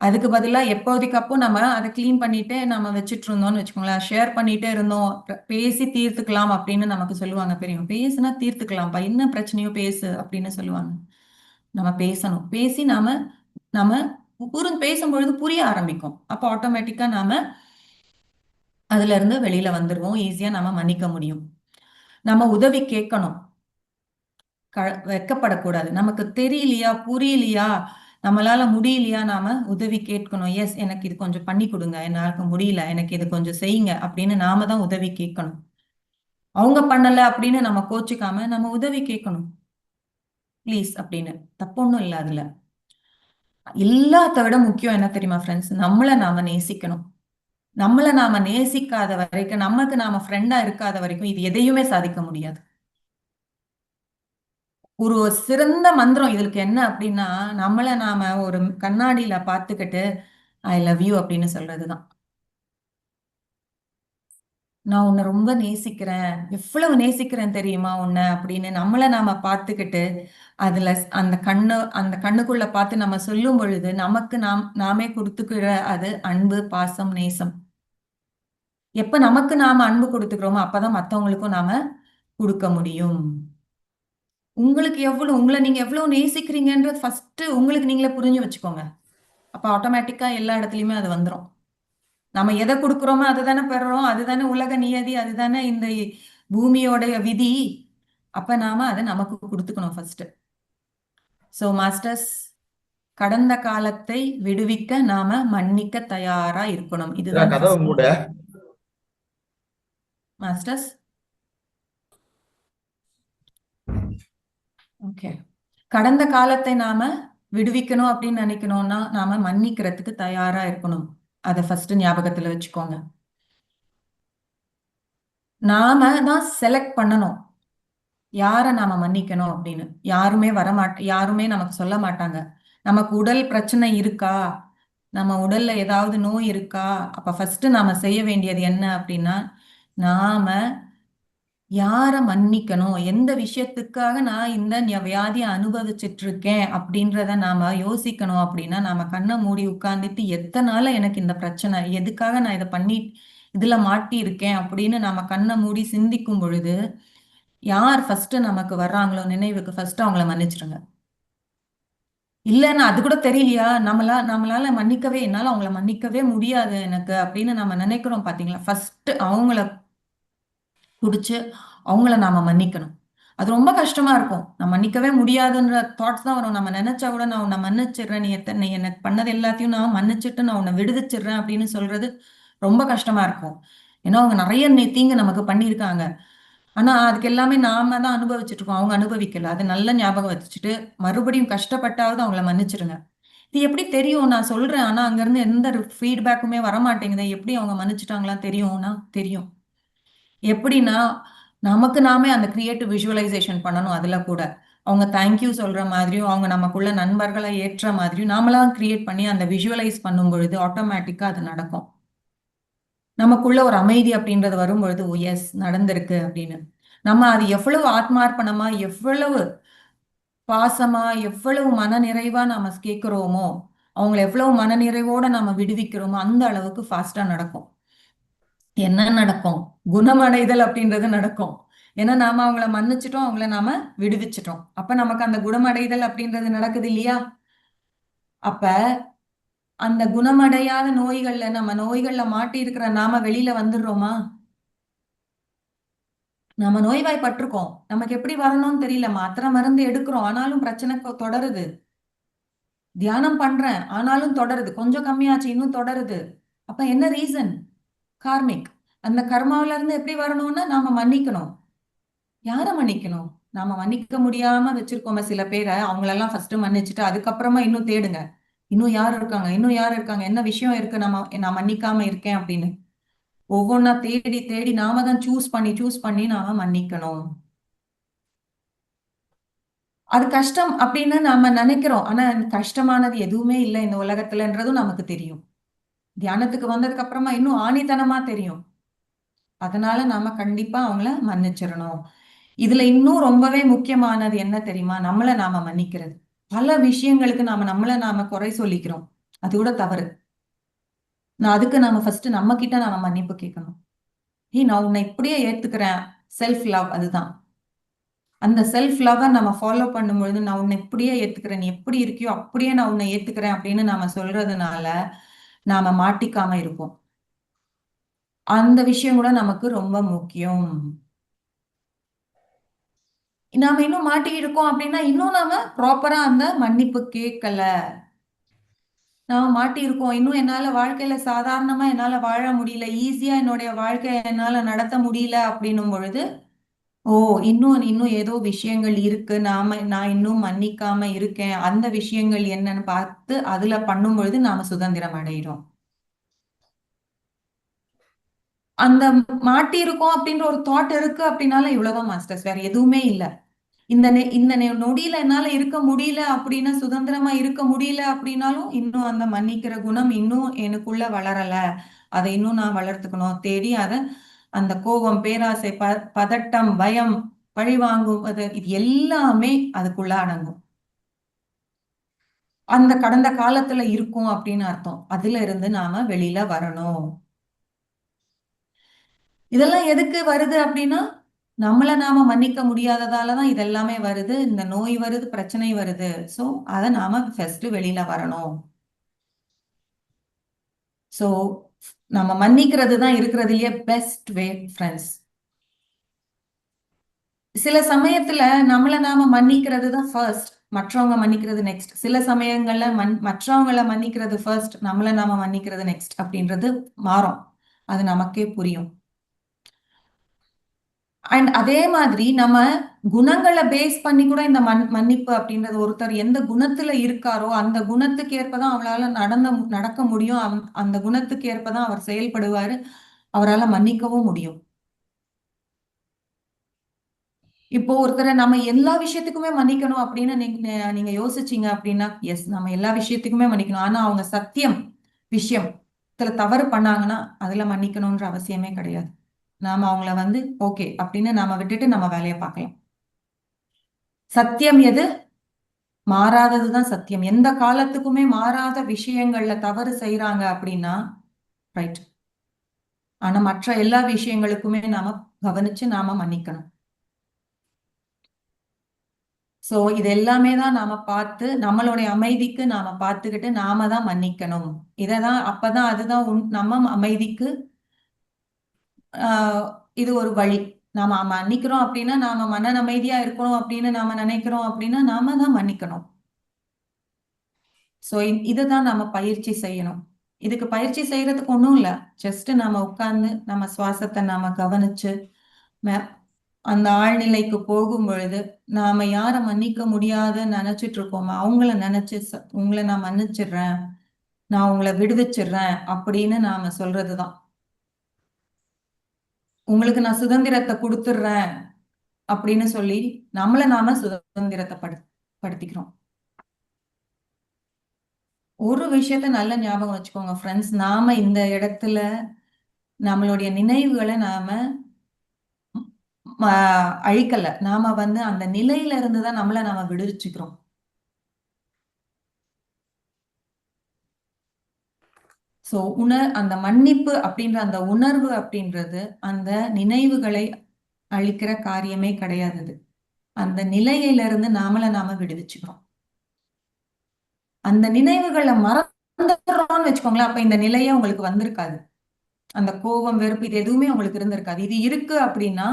அதுக்கு பதிலா எப்போதைக்கு அப்போ நம்ம அதை கிளீன் பண்ணிட்டு நம்ம வச்சுட்டு இருந்தோம்னு வச்சுக்கோங்களேன், ஷேர் பண்ணிட்டே இருந்தோம், பேசி தீர்த்துக்கலாம் அப்படின்னு நமக்கு சொல்லுவாங்க பெரியவங்க. பேசுனா தீர்த்துக்கலாம்ப்பா, என்ன பிரச்சனையோ பேசு அப்படின்னு சொல்லுவாங்க. நம்ம பேசணும். பேசி நாம நாம பேசும்பொழுது புரிய ஆரம்பிக்கும். அப்போ ஆட்டோமேட்டிக்கா நாம அதுல இருந்து வெளியில வந்துருவோம். ஈஸியா நம்ம மன்னிக்க முடியும். நம்ம உதவி கேட்கணும். வெட்கப்படக்கூடாது. நமக்கு தெரியலையா, புரியலையா, நம்மளால முடியலையா, நாம உதவி கேட்கணும். எஸ், எனக்கு இது கொஞ்சம் பண்ணி கொடுங்க, என்னால முடியல, எனக்கு இது கொஞ்சம் செய்யுங்க அப்படின்னு நாம தான் உதவி கேட்கணும். அவங்க பண்ணல அப்படின்னு நம்ம கோச்சிக்காம நம்ம உதவி கேட்கணும். ப்ளீஸ் அப்படின்னு. தப்பு ஒண்ணும் இல்ல அதுல. எல்லாத்த விட முக்கியம் என்ன தெரியுமா ஃப்ரெண்ட்ஸ்? நம்மள நாம நேசிக்கணும். நம்மள நாம நேசிக்காத வரைக்கும், நமக்கு நாம ஃப்ரெண்டா இருக்காத வரைக்கும் இது எதையுமே சாதிக்க முடியாது. ஒரு சிறந்த மந்திரம் இதுக்கு என்ன அப்படின்னா, நம்மள நாம ஒரு கண்ணாடியில பார்த்துக்கிட்டு ஐ லவ் யூ அப்படின்னு சொல்றதுதான். நான் உன்னை ரொம்ப நேசிக்கிறேன், எவ்வளவு நேசிக்கிறேன் தெரியுமா உன்னை அப்படின்னு நம்மள நாம பார்த்துக்கிட்டு, அதுல அந்த கண்ணுக்குள்ள பார்த்து நம்ம சொல்லும் பொழுது நமக்கு நாமே கொடுத்துக்கிற அது அன்பு, பாசம், நேசம். எப்ப நமக்கு நாம அன்பு கொடுத்துக்கிறோமோ அப்பதான் மத்தவங்களுக்கும் நாம கொடுக்க முடியும். உங்களை நீங்க எவ்வளவு நேசிக்கிறீங்கன்றது ஃபர்ஸ்ட் உங்களுக்கு நீங்களே புரிஞ்சு வச்சுக்கோங்க. அப்ப ஆட்டோமேட்டிக்கா எல்லா இடத்துலயுமே அது வந்துரும். நம்ம எதை கொடுக்குறோமோ அதுதானே பெறுறோம். அதுதானே உலக நியதி, அதுதானே இந்த பூமியோடைய விதி. அப்ப நாம அதை நமக்கு கொடுத்துக்கணும் ஃபர்ஸ்ட். சோ மாஸ்டர்ஸ், கடந்த காலத்தை விடுவிக்க நாம மன்னிக்க தயாரா இருக்கணும். இதுதான் கதவை மூட. மாஸ்டர்ஸ். ஓகே. கடந்த காலத்தை நாம விடுவிக்கணும் அப்படின்னு நினைக்கணும்னா நாம மன்னிக்கிறதுக்கு தயாரா இருக்கணும். அதை ஃபர்ஸ்ட் ஞாபகத்துல வச்சுக்கோங்க. நாம தான் செலக்ட் பண்ணணும். யார நாம மன்னிக்கணும் அப்படின்னு. யாருமே நமக்கு சொல்ல மாட்டாங்க. நமக்கு உடல் பிரச்சனை இருக்கா? நம்ம உடல்ல ஏதாவது நோய் இருக்கா? அப்ப ஃபர்ஸ்ட் நாம செய்ய வேண்டியது என்ன அப்படின்னா, நாம யார மன்னிக்கணும்? எந்த விஷயத்துக்காக நான் இந்த வியாதிய அனுபவிச்சுட்டு இருக்கேன் அப்படின்றத நாம யோசிக்கணும் அப்படின்னா, நாம கண்ண மூடி உட்கார்ந்துட்டு எத்தன நாளா எனக்கு இந்த பிரச்சனை? எதுக்காக நான் இத பண்ணி இதுல மாட்டியிருக்கேன் அப்படின்னு நாம கண்ண மூடி சிந்திக்கும் பொழுது, யார் ஃபர்ஸ்ட் நமக்கு வர்றாங்களோ நினைவுக்கு ஃபர்ஸ்ட் அவங்கள மன்னிச்சிருங்க. இல்லன்னா அது கூட தெரியலையா? நம்மளால என்னால அவங்கள மன்னிக்கவே முடியாது எனக்கு அப்படின்னு நம்ம நினைக்கிறோம் பாத்தீங்களா? ஃபர்ஸ்ட் அவங்கள புடிச்சு அவங்கள நாம மன்னிக்கணும். அது ரொம்ப கஷ்டமா இருக்கும். நான் மன்னிக்கவே முடியாதுன்ற தாட்ஸ் தான் வரும். நம்ம நினைச்சா கூட நான் உன்னை மன்னிச்சிடுறேன். நீ எனக்கு பண்ணது எல்லாத்தையும் நான் மன்னிச்சுட்டு நான் உன்னை விடுவிச்சிடுறேன் அப்படின்னு சொல்றது ரொம்ப கஷ்டமா இருக்கும். ஏன்னா அவங்க நிறைய தீங்கு நமக்கு பண்ணியிருக்காங்க. ஆனா அதுக்கு எல்லாமே நாம தான் அனுபவிச்சுட்டு இருக்கோம். அவங்க அனுபவிக்கல. அது நல்ல ஞாபகம் வச்சுட்டு மறுபடியும் கஷ்டப்பட்டாவது அவங்கள மன்னிச்சிடுங்க. இது எப்படி தெரியும்? நான் சொல்றேன். ஆனா அங்கிருந்து எந்த ஃபீட்பேக்குமே வரமாட்டேங்குது. எப்படி அவங்க மன்னிச்சுட்டாங்களா தெரியும்னா தெரியும். எப்படின்னா, நமக்கு நாமே அந்த கிரியேட்டிவ் விஷுவலைசேஷன் பண்ணணும் அதுல கூட. அவங்க தேங்க் யூ சொல்ற மாதிரியும், அவங்க நமக்குள்ள நண்பர்களா ஏற்ற மாதிரியும் நாமளா கிரியேட் பண்ணி அந்த விஷுவலைஸ் பண்ணும் பொழுது ஆட்டோமேட்டிக்கா அது நடக்கும். நமக்குள்ள ஒரு அமைதி அப்படின்றது வரும்பொழுது, ஓ எஸ் நடந்திருக்கு அப்படின்னு. நம்ம அது எவ்வளவு ஆத்மார்ப்பணமா, எவ்வளவு பாசமா, எவ்வளவு மனநிறைவா நாம கேட்கிறோமோ, அவங்கள எவ்வளவு மனநிறைவோட நாம விடுவிக்கிறோமோ, அந்த அளவுக்கு ஃபாஸ்டா நடக்கும். என்ன நடக்கும்? குணமடைதல் அப்படின்றது நடக்கும். ஏன்னா நாம அவங்கள மன்னிச்சுட்டோம், அவங்கள நாம விடுவிச்சுட்டோம். அப்ப நமக்கு அந்த குணமடைதல் அப்படின்றது நடக்குது இல்லையா? அப்ப அந்த குணமடையாத நம்ம நோய்கள்ல மாட்டி இருக்கிற நாம வெளியில வந்துடுறோமா? நம்ம நோய்வாய்ப்பட்டிருக்கோம். நமக்கு எப்படி வரணும்னு தெரியல. மாத்திரை மருந்து எடுக்கிறோம். ஆனாலும் பிரச்சனை தொடருது. தியானம் பண்றேன். ஆனாலும் தொடருது. கொஞ்சம் கம்மியாச்சு. இன்னும் தொடருது. அப்ப என்ன ரீசன்? கார்மிக். அந்த கர்மாவில இருந்து எப்படி வரணும்னா நாம மன்னிக்கணும். யார மன்னிக்கணும்? நாம மன்னிக்க முடியாம வச்சிருக்கோமே சில பேர, அவங்களெல்லாம் ஃபர்ஸ்ட் மன்னிச்சுட்டு, அதுக்கப்புறமா இன்னும் தேடுங்க. இன்னும் யார் இருக்காங்க? இன்னும் யார் இருக்காங்க? என்ன விஷயம் இருக்கு நான் மன்னிக்காம இருக்கேன் அப்படின்னு. ஒவ்வொன்னா தேடி தேடி நாம தான் சூஸ் பண்ணி நாம மன்னிக்கணும். அது கஷ்டம் அப்படின்னு நாம நினைக்கிறோம். ஆனா கஷ்டமானது எதுவுமே இல்லை இந்த உலகத்துலன்றதும் நமக்கு தெரியும். தியானத்துக்கு வந்ததுக்கு அப்புறமா இன்னும் ஆணித்தனமா தெரியும். அதனால நாம கண்டிப்பா அவங்கள மன்னிச்சிடணும். இதுல இன்னும் ரொம்பவே முக்கியமானது என்ன தெரியுமா? நம்மள நாம மன்னிக்கிறது. பல விஷயங்களுக்கு நம்மள நாம குறை சொல்லிக்கிறோம். அது கூட தவறு. அதுக்கு நாம ஃபர்ஸ்ட் நம்ம கிட்ட நாம மன்னிப்பு கேட்கணும். நான் உன்னை இப்படியே ஏத்துக்கிறேன். செல்ஃப் லவ் அதுதான். அந்த செல்ஃப் லவ்வ நம்ம ஃபாலோ பண்ணும்பொழுது, நான் உன்னை இப்படியே ஏத்துக்கிறேன். நீ எப்படி இருக்கியோ அப்படியே நான் உன்னை ஏத்துக்கிறேன் அப்படின்னு நாம சொல்றதுனால, நாம மாட்டிக்காம இருப்போம். அந்த விஷயம் கூட நமக்கு ரொம்ப முக்கியம். நாம இன்னும் மாட்டிக்கிட்டு இருக்கோம் அப்படின்னா, இன்னும் நாம ப்ராப்பரா அந்த மன்னிப்பு கேட்கல. நாம மாட்டியிருக்கோம். இன்னும் என்னால வாழ்க்கையில சாதாரணமா என்னால வாழ முடியல. ஈஸியா என்னுடைய வாழ்க்கைய என்னால நடத்த முடியல அப்படின்னும் பொழுது, ஓ! இன்னும் ஏதோ விஷயங்கள் இருக்கு. நான் இன்னும் மன்னிக்காம இருக்கேன். அந்த விஷயங்கள் என்னன்னு பார்த்து அதுல பண்ணும்பொழுது நாம சுதந்திரம் அடைகிறோம். அந்த மாட்டியிருக்கோம் அப்படின்ற ஒரு தாட் இருக்கு அப்படின்னாலும் இவ்வளவுதான் மாஸ்டர்ஸ். வேற எதுவுமே இல்ல. இந்த நொடியில என்னால இருக்க முடியல அப்படின்னா சுதந்திரமா இருக்க முடியல அப்படின்னாலும் இன்னும் அந்த மன்னிக்கிற குணம் இன்னும் எனக்குள்ள வளரல. அதை இன்னும் நான் வளர்த்துக்கணும். தேடி அந்த கோபம், பேராசை, பதட்டம், பயம், பழிவாங்குவது இது எல்லாமே அதுக்குள்ள அடங்கும். அந்த கடந்த காலத்துல இருக்கும் அப்படின்னு அர்த்தம். அதுல இருந்து நாம வெளியில வரணும். இதெல்லாம் எதுக்கு வருது அப்படின்னா, நம்மள நாம மன்னிக்க முடியாததால தான் இதெல்லாமே வருது. இந்த நோய் வருது, பிரச்சனை வருது. சோ, அத நாம ஃபர்ஸ்ட் வெளியில வரணும். சோ, நம்ம மன்னிக்கிறது தான் இருக்கிறதுலயே பெஸ்ட் வே ஃப்ரெண்ட்ஸ். சில சமயத்துல நம்மள நாம மன்னிக்கிறது தான் ஃபர்ஸ்ட். மற்றவங்க மன்னிக்கிறது நெக்ஸ்ட். சில சமயங்கள்ல மற்றவங்கள மன்னிக்கிறது ஃபர்ஸ்ட். நம்மள நாம மன்னிக்கிறது நெக்ஸ்ட் அப்படின்றது மாறும். அது நமக்கே புரியும். அண்ட் அதே மாதிரி நம்ம குணங்களை பேஸ் பண்ணி கூட இந்த மன்னிப்பு அப்படின்றது ஒருத்தர் எந்த குணத்துல இருக்காரோ அந்த குணத்துக்கு ஏற்பதான் அவளால நடக்க முடியும். அந்த குணத்துக்கு ஏற்பதான் அவர் செயல்படுவாரு. அவரால மன்னிக்கவும் முடியும். இப்போ ஒருத்தரை நம்ம எல்லா விஷயத்துக்குமே மன்னிக்கணும் அப்படின்னு நீங்க யோசிச்சீங்க அப்படின்னா, எஸ் நம்ம எல்லா விஷயத்துக்குமே மன்னிக்கணும். ஆனா அவங்க சத்தியம் விஷயம் இதுல தவறு பண்ணாங்கன்னா அதுல மன்னிக்கணும்ன்ற அவசியமே கிடையாது. நாம அவங்கள வந்து ஓகே அப்படின்னு நாம விட்டுட்டு நம்ம வேலையை பார்க்கலாம். சத்தியம் எது? மாறாததுதான் சத்தியம். எந்த காலத்துக்குமே மாறாத விஷயங்கள்ல தவறு செய்யறாங்க அப்படின்னா ரைட். ஆனா மற்ற எல்லா விஷயங்களுக்குமே நாம கவனிச்சு நாம மன்னிக்கணும். சோ இது எல்லாமே தான் நாம பார்த்து நம்மளுடைய அமைதிக்கு நாம பார்த்துக்கிட்டு நாம தான் மன்னிக்கணும். இததான் அப்பதான் அதுதான் நம்ம அமைதிக்கு ஆஹ் இது ஒரு வழி. நாம மன்னிக்கிறோம் அப்படின்னா நாம மன அமைதியா இருக்கணும் அப்படின்னு நாம நினைக்கிறோம் அப்படின்னா நாம தான் மன்னிக்கணும். சோ இதுதான் நாம பயிற்சி செய்யணும். இதுக்கு பயிற்சி செய்யறதுக்கு ஒண்ணும் இல்ல. ஜஸ்ட் நாம உட்கார்ந்து நம்ம சுவாசத்தை நாம கவனிச்சு அந்த ஆழ்நிலைக்கு போகும் பொழுது நாம யார மன்னிக்க முடியாதுன்னு நினைச்சிட்டு இருக்கோமோ அவங்கள நினைச்சு உங்களை நான் மன்னிச்சிடுறேன், நான் உங்களை விடுவிச்சிடுறேன் அப்படின்னு நாம சொல்றதுதான். உங்களுக்கு நான் சுதந்திரத்தை கொடுத்துடுறேன் அப்படின்னு சொல்லி நம்மள நாம சுதந்திரத்தை படுத்திக்கிறோம். ஒரு விஷயத்த நல்ல ஞாபகம் வச்சுக்கோங்க ஃப்ரெண்ட்ஸ், நாம இந்த இடத்துல நம்மளுடைய நினைவுகளை நாம அழிக்கல. நாம வந்து அந்த நிலையில இருந்துதான் நம்மள நாம விடுவிச்சுக்கிறோம். சோ அந்த மன்னிப்பு அப்படின்ற அந்த உணர்வு அப்படின்றது அந்த நினைவுகளை அழிக்கிற காரியமே கிடையாது. அந்த நிலையிலிருந்து நாம விடுவிச்சுக்கிறோம். அந்த நினைவுகளை மறந்துடுறோம்னு வச்சுக்கோங்களேன், அப்ப இந்த நிலையே உங்களுக்கு வந்திருக்காது. அந்த கோபம் வெறுப்பு இது எதுவுமே உங்களுக்கு இருந்திருக்காது. இது இருக்கு அப்படின்னா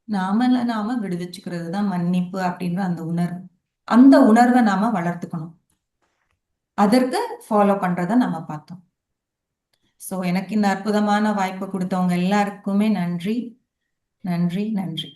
நாம விடுவிச்சுக்கிறது தான் மன்னிப்பு அப்படின்ற அந்த உணர்வு. அந்த உணர்வை நாம வளர்த்துக்கணும். அதற்கு ஃபாலோ பண்றத நம்ம பார்த்தோம். சோ எனக்கு இந்த அற்புதமான வாய்ப்பு கொடுத்தவங்க எல்லாருக்குமே நன்றி, நன்றி, நன்றி.